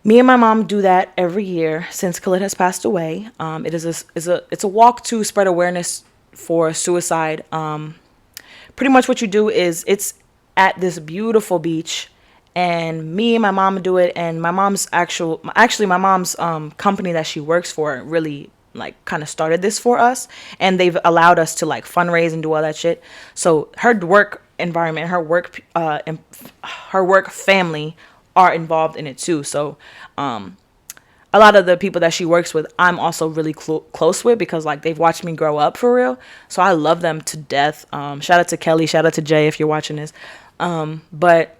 Me and my mom do that every year since Khalid has passed away. It's a walk to spread awareness for suicide. Pretty much what you do is it's at this beautiful beach, and me and my mom do it. And my mom's my mom's company that she works for really like kind of started this for us, and they've allowed us to like fundraise and do all that shit. So her work environment, her work family are involved in it too. So a lot of the people that she works with, I'm also really close with, because like they've watched me grow up for real. So I love them to death. Shout out to Kelly, shout out to Jay if you're watching this. But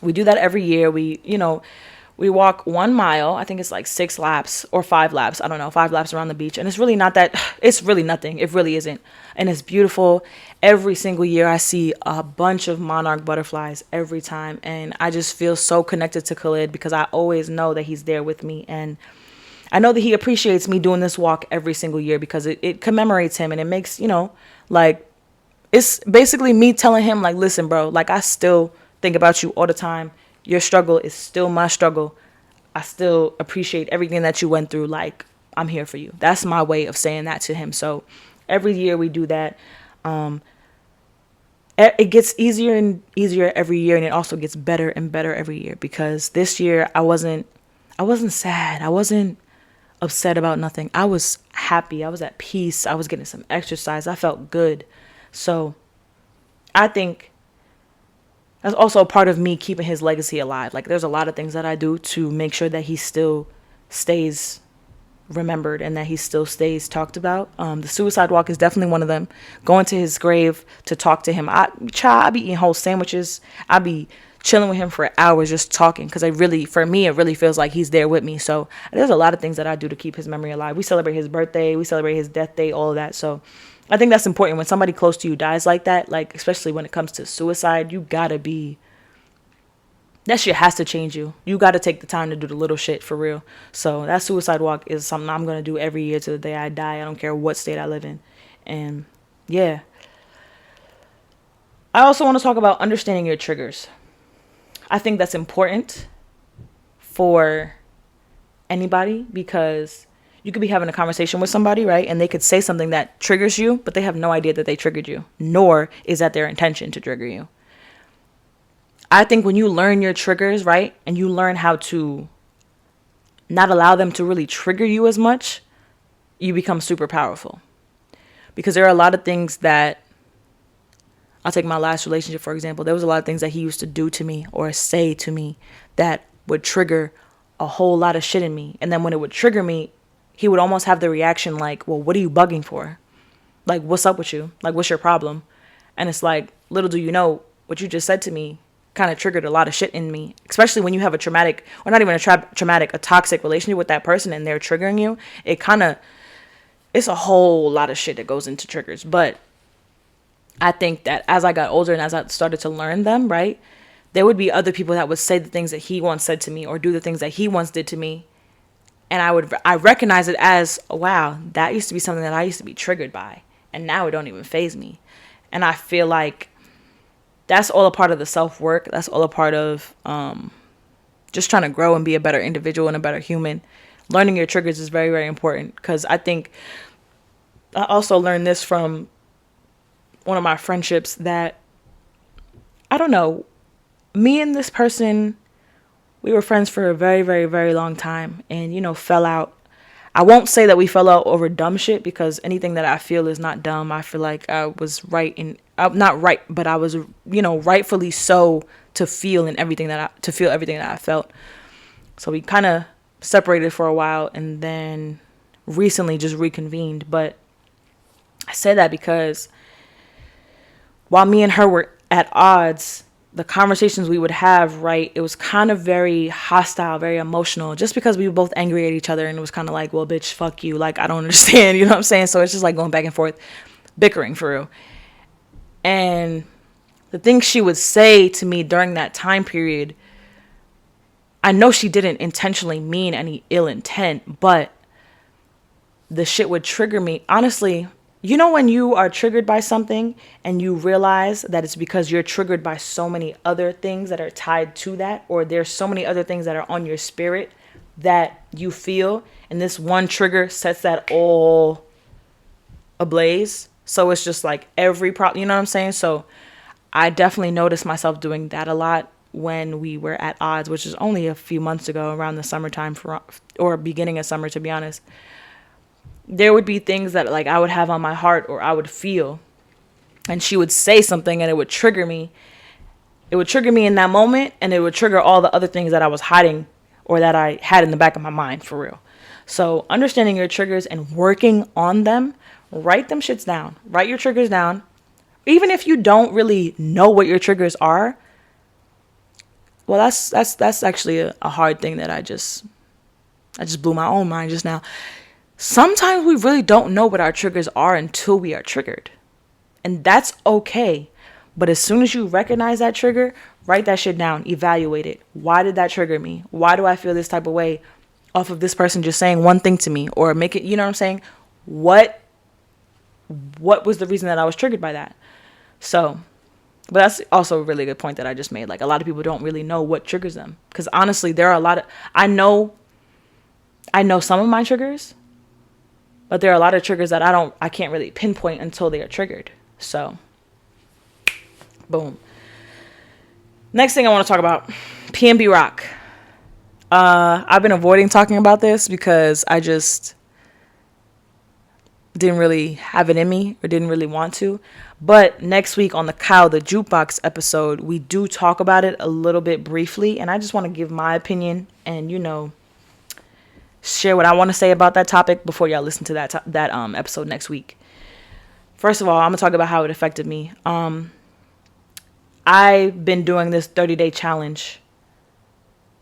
we do that every year. We walk 1 mile. I think it's like 6 laps or 5 laps. I don't know, 5 laps around the beach. And it's really not that, it's really nothing. It really isn't. And it's beautiful. Every single year I see a bunch of monarch butterflies every time. And I just feel so connected to Khalid, because I always know that he's there with me. And I know that he appreciates me doing this walk every single year, because it commemorates him, and it makes, like, it's basically me telling him, like, listen, bro, like, I still think about you all the time. Your struggle is still my struggle. I still appreciate everything that you went through. Like, I'm here for you. That's my way of saying that to him. So every year we do that. It gets easier and easier every year, and it also gets better and better every year, because this year I wasn't sad. I wasn't upset about nothing. I was happy. I was at peace. I was getting some exercise. I felt good. So I think that's also a part of me keeping his legacy alive. Like, there's a lot of things that I do to make sure that he still stays remembered and that he still stays talked about. The suicide walk is definitely one of them. Going to his grave to talk to him. I be eating whole sandwiches. I be chilling with him for hours just talking, because for me, it really feels like he's there with me. So there's a lot of things that I do to keep his memory alive. We celebrate his birthday. We celebrate his death day, all of that. So I think that's important when somebody close to you dies like that, like, especially when it comes to suicide. That shit has to change you. You got to take the time to do the little shit for real. So that suicide walk is something I'm going to do every year to the day I die. I don't care what state I live in. And yeah. I also want to talk about understanding your triggers. I think that's important for anybody, because you could be having a conversation with somebody, right? And they could say something that triggers you, but they have no idea that they triggered you, nor is that their intention to trigger you. I think when you learn your triggers, right, and you learn how to not allow them to really trigger you as much, you become super powerful. Because there are a lot of things that, I'll take my last relationship, for example. There was a lot of things that he used to do to me or say to me that would trigger a whole lot of shit in me. And then when it would trigger me, he would almost have the reaction like, well, what are you bugging for? Like, what's up with you? Like, what's your problem? And it's like, little do you know, what you just said to me kind of triggered a lot of shit in me, especially when you have a traumatic, or not even a traumatic, a toxic relationship with that person and they're triggering you. It's a whole lot of shit that goes into triggers. But I think that as I got older and as I started to learn them, right, there would be other people that would say the things that he once said to me or do the things that he once did to me. And I recognize it as, wow, that used to be something that I used to be triggered by. And now it don't even faze me. And I feel like that's all a part of the self-work. That's all a part of just trying to grow and be a better individual and a better human. Learning your triggers is very, very important, because I think I also learned this from one of my friendships that, I don't know, me and this person, we were friends for a very, very, very long time and, fell out. I won't say that we fell out over dumb shit, because anything that I feel is not dumb. I feel like I was right not right, but I was, rightfully so to feel everything that I felt. So we kind of separated for a while and then recently just reconvened. But I say that because while me and her were at odds, the conversations we would have, right, it was kind of very hostile, very emotional, just because we were both angry at each other, and it was kind of like, well, bitch, fuck you. Like, I don't understand, you know what I'm saying? So it's just like going back and forth, bickering for real. And the things she would say to me during that time period, I know she didn't intentionally mean any ill intent, but the shit would trigger me. Honestly, you know when you are triggered by something and you realize that it's because you're triggered by so many other things that are tied to that, or there's so many other things that are on your spirit that you feel, and this one trigger sets that all ablaze. So it's just like every problem, you know what I'm saying? So I definitely noticed myself doing that a lot when we were at odds, which is only a few months ago, around the summertime, or beginning of summer, to be honest. There would be things that like I would have on my heart or I would feel, and she would say something and it would trigger me. It would trigger me in that moment, and it would trigger all the other things that I was hiding or that I had in the back of my mind, for real. So understanding your triggers and working on them, write them shits down. Write your triggers down. Even if you don't really know what your triggers are, well, that's actually a hard thing that I just blew my own mind just now. Sometimes we really don't know what our triggers are until we are triggered. And that's okay. But as soon as you recognize that trigger, write that shit down, evaluate it. Why did that trigger me? Why do I feel this type of way off of this person just saying one thing to me, or make it, you know what I'm saying? What was the reason that I was triggered by that? So, but that's also a really good point that I just made. Like, a lot of people don't really know what triggers them. Because honestly, there are a lot of, I know some of my triggers, but there are a lot of triggers that I can't really pinpoint until they are triggered. So, boom. Next thing I want to talk about, Pnb Rock. I've been avoiding talking about this because I just didn't really have it in me, or didn't really want to. But next week on the Kyle the Jukebox episode, we do talk about it a little bit briefly, and I just want to give my opinion and, you know, share what I want to say about that topic before y'all listen to that episode next week. First of all, I'm gonna talk about how it affected me. I've been doing this 30-day challenge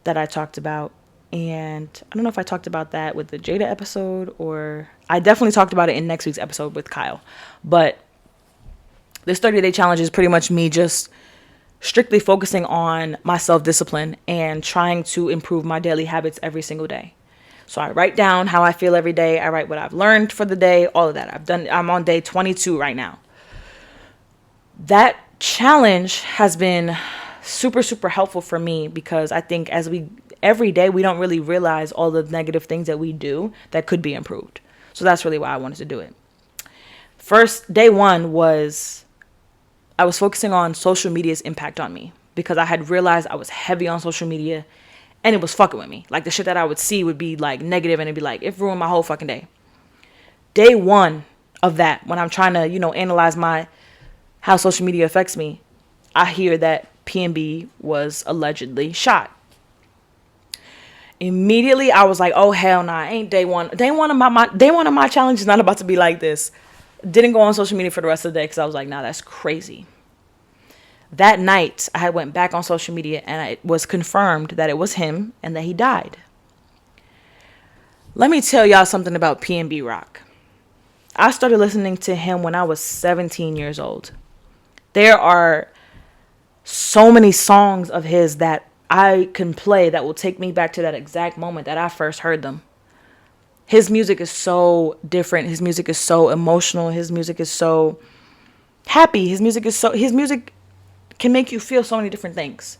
that I talked about, and I don't know if I talked about that with the Jada episode, or I definitely talked about it in next week's episode with Kyle. But this 30-day challenge is pretty much me just strictly focusing on my self-discipline and trying to improve my daily habits every single day. So I write down how I feel every day. I write what I've learned for the day, all of that. I'm on day 22 right now. That challenge has been super, super helpful for me, because I think every day we don't really realize all the negative things that we do that could be improved. So that's really why I wanted to do it. First, day one I was focusing on social media's impact on me, because I had realized I was heavy on social media and it was fucking with me. Like, the shit that I would see would be like negative, and it'd be like, it ruined my whole fucking day. Day one of that, when I'm trying to, you know, analyze how social media affects me, I hear that Pnb was allegedly shot. Immediately I was like, oh hell nah, ain't day one of my challenge is not about to be like this. Didn't go on social media for the rest of the day, because I was like, nah, that's crazy. That night I had went back on social media, and it was confirmed that it was him and that he died. Let me tell y'all something about Pnb Rock. I started listening to him when I was 17 years old. There are so many songs of his that I can play that will take me back to that exact moment that I first heard them. His music is so different. His music is so emotional. His music is so happy. His music can make you feel so many different things.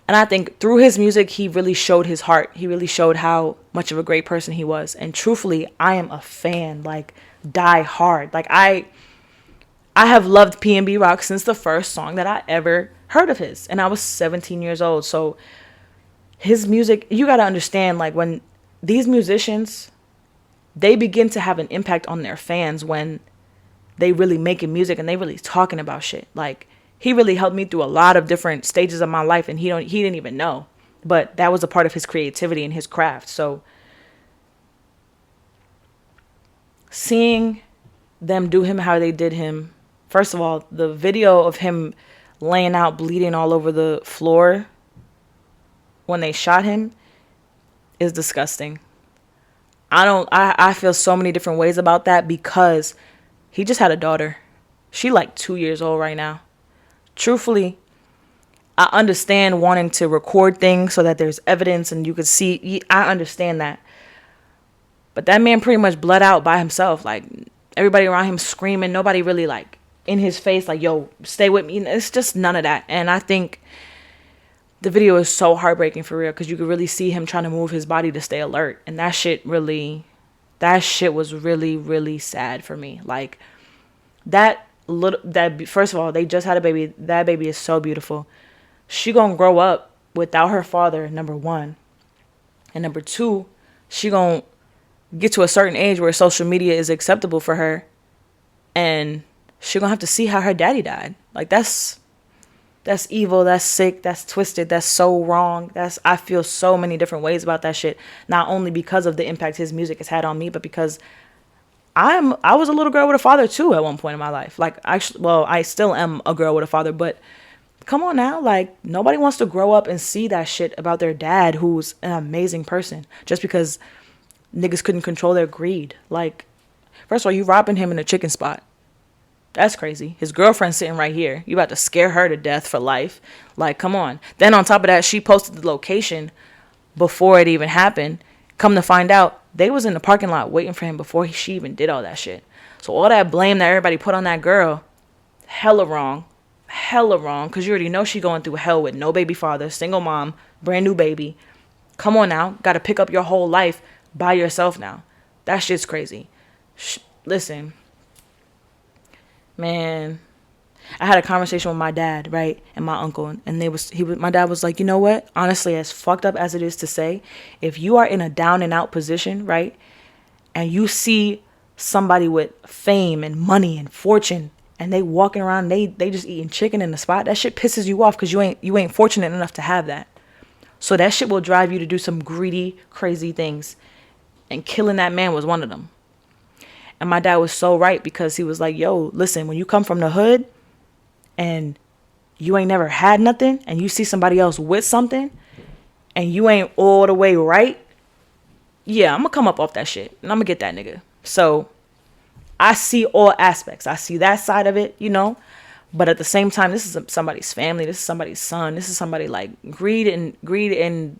And I think through his music, he really showed his heart. He really showed how much of a great person he was. And truthfully, I am a fan, like, die hard. Like, I have loved Pnb Rock since the first song that I ever heard of his. And I was 17 years old. So his music, you got to understand, like, when these musicians, they begin to have an impact on their fans when they really making music and they really talking about shit. Like, he really helped me through a lot of different stages of my life, and he didn't even know. But that was a part of his creativity and his craft. So seeing them do him how they did him, first of all, the video of him laying out bleeding all over the floor when they shot him is disgusting. I feel so many different ways about that, because he just had a daughter. She like 2 years old right now. Truthfully, I understand wanting to record things so that there's evidence and you could see. I understand that. But that man pretty much bled out by himself. Like, everybody around him screaming. Nobody really, like, in his face, like, yo, stay with me. It's just none of that. And I think the video is so heartbreaking for real, because you could really see him trying to move his body to stay alert. And that shit was really, really sad for me. Like, first of all, they just had a baby. That baby is so beautiful. She gonna grow up without her father, number one. And number two, she gonna get to a certain age where social media is acceptable for her, and she gonna have to see how her daddy died. Like, that's evil, that's sick, that's twisted, that's so wrong. I feel so many different ways about that shit. Not only because of the impact his music has had on me, but because I was a little girl with a father too at one point in my life. Like, actually, well, I still am a girl with a father, but come on now, like, nobody wants to grow up and see that shit about their dad, who's an amazing person, just because niggas couldn't control their greed. Like, first of all, you robbing him in a chicken spot. That's crazy. His girlfriend's sitting right here. You about to scare her to death for life. Like, come on. Then on top of that, she posted the location before it even happened. Come to find out, they was in the parking lot waiting for him before she even did all that shit. So all that blame that everybody put on that girl, hella wrong. Hella wrong. Because you already know she going through hell with no baby father, single mom, brand new baby. Come on now. Got to pick up your whole life by yourself now. That shit's crazy. Listen. Man, I had a conversation with my dad, right, and my uncle, and my dad was like, you know what? Honestly, as fucked up as it is to say, if you are in a down and out position, right, and you see somebody with fame and money and fortune, and they walking around, they just eating chicken in the spot, that shit pisses you off because you ain't fortunate enough to have that. So that shit will drive you to do some greedy, crazy things, and killing that man was one of them. And my dad was so right, because he was like, yo, listen, when you come from the hood and you ain't never had nothing, and you see somebody else with something and you ain't all the way right, yeah, I'm going to come up off that shit and I'm going to get that nigga. So I see all aspects. I see that side of it, you know, but at the same time, this is somebody's family. This is somebody's son. This is somebody, like, greed and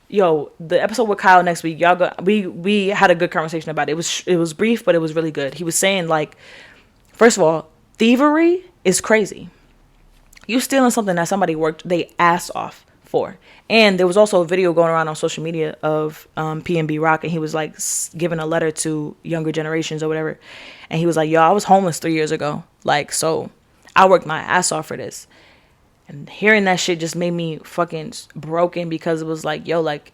yo, the episode with Kyle next week, we had a good conversation about it. It was brief, but it was really good. He was saying, like, first of all, thievery is crazy. You stealing something that somebody worked they ass off for. And there was also a video going around on social media of Pnb Rock, and he was, like, giving a letter to younger generations or whatever. And he was like, yo, I was homeless 3 years ago. Like, so I worked my ass off for this. And hearing that shit just made me fucking broken, because it was like, yo, like,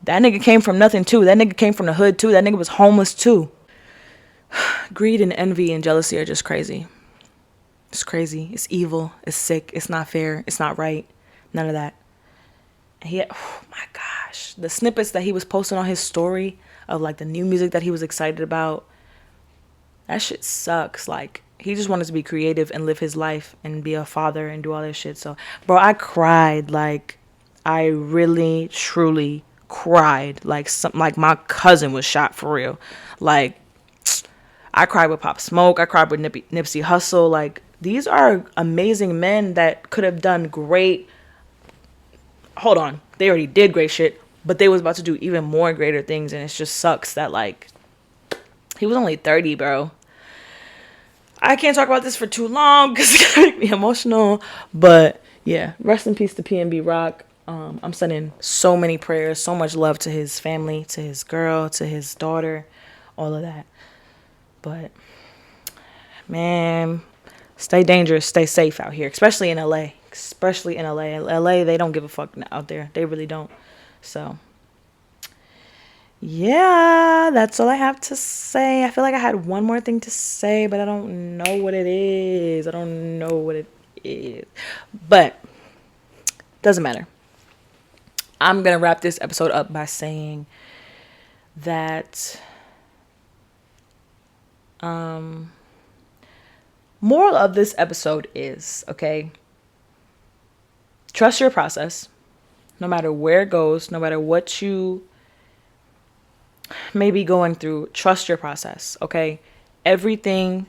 that nigga came from nothing too. That nigga came from the hood too. That nigga was homeless too. Greed and envy and jealousy are just crazy. It's crazy. It's evil. It's sick. It's not fair. It's not right. None of that. And oh my gosh. The snippets that he was posting on his story of, like, the new music that he was excited about. That shit sucks. Like, he just wanted to be creative and live his life and be a father and do all this shit. So, bro, I cried. Like, I really, truly cried. Like, my cousin was shot for real. Like, I cried with Pop Smoke. I cried with Nipsey Hussle. Like, these are amazing men that could have done great. Hold on. They already did great shit, but they was about to do even more greater things. And it just sucks that, like, he was only 30, bro. I can't talk about this for too long because it's going to make me emotional. But, yeah, rest in peace to Pnb Rock. I'm sending so many prayers, so much love to his family, to his girl, to his daughter, all of that. But, man, stay dangerous, stay safe out here, especially in LA. Especially in LA. LA, they don't give a fuck out there. They really don't. So, yeah, that's all I have to say. I feel like I had one more thing to say, but I don't know what it is. But doesn't matter. I'm going to wrap this episode up by saying that moral of this episode is, okay, trust your process. No matter where it goes, no matter what you may be going through, trust your process, okay? Everything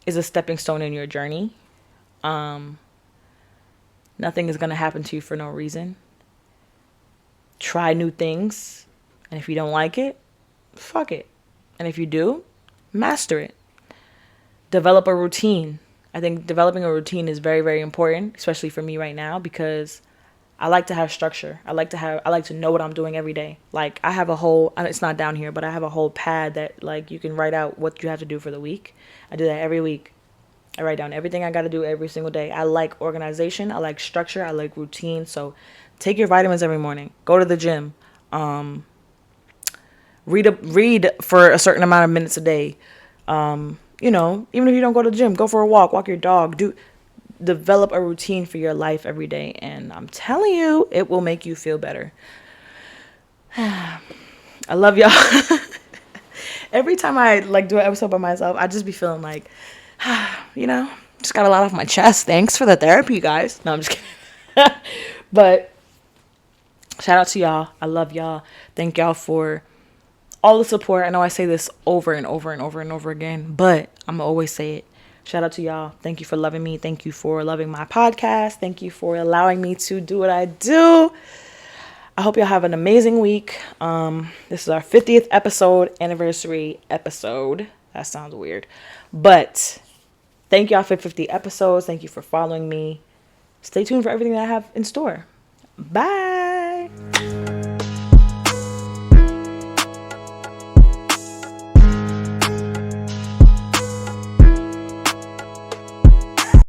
is a stepping stone in your journey. Nothing is going to happen to you for no reason. Try new things, and if you don't like it, fuck it. And if you do, master it. Develop a routine. I think developing a routine is very, very important, especially for me right now, because I like to have structure. I like to know what I'm doing every day. Like, I have a whole, it's not down here, but I have a whole pad that, like, you can write out what you have to do for the week. I do that every week. I write down everything I got to do every single day. I like organization. I like structure. I like routine. So take your vitamins every morning. Go to the gym. Read for a certain amount of minutes a day. Even if you don't go to the gym, go for a walk your dog. Develop a routine for your life every day, and I'm telling you, it will make you feel better. I love y'all. Every time I like do an episode by myself, I just be feeling like, just got a lot off my chest. Thanks for the therapy, guys. No, I'm just kidding. But shout out to y'all. I love y'all. Thank y'all for all the support. I know I say this over and over and over and over again, but I'm gonna always say it. Shout out to y'all. Thank you for loving me. Thank you for loving my podcast. Thank you for allowing me to do what I do. I hope y'all have an amazing week. This is our 50th anniversary episode. That sounds weird. But thank y'all for 50 episodes. Thank you for following me. Stay tuned for everything that I have in store. Bye.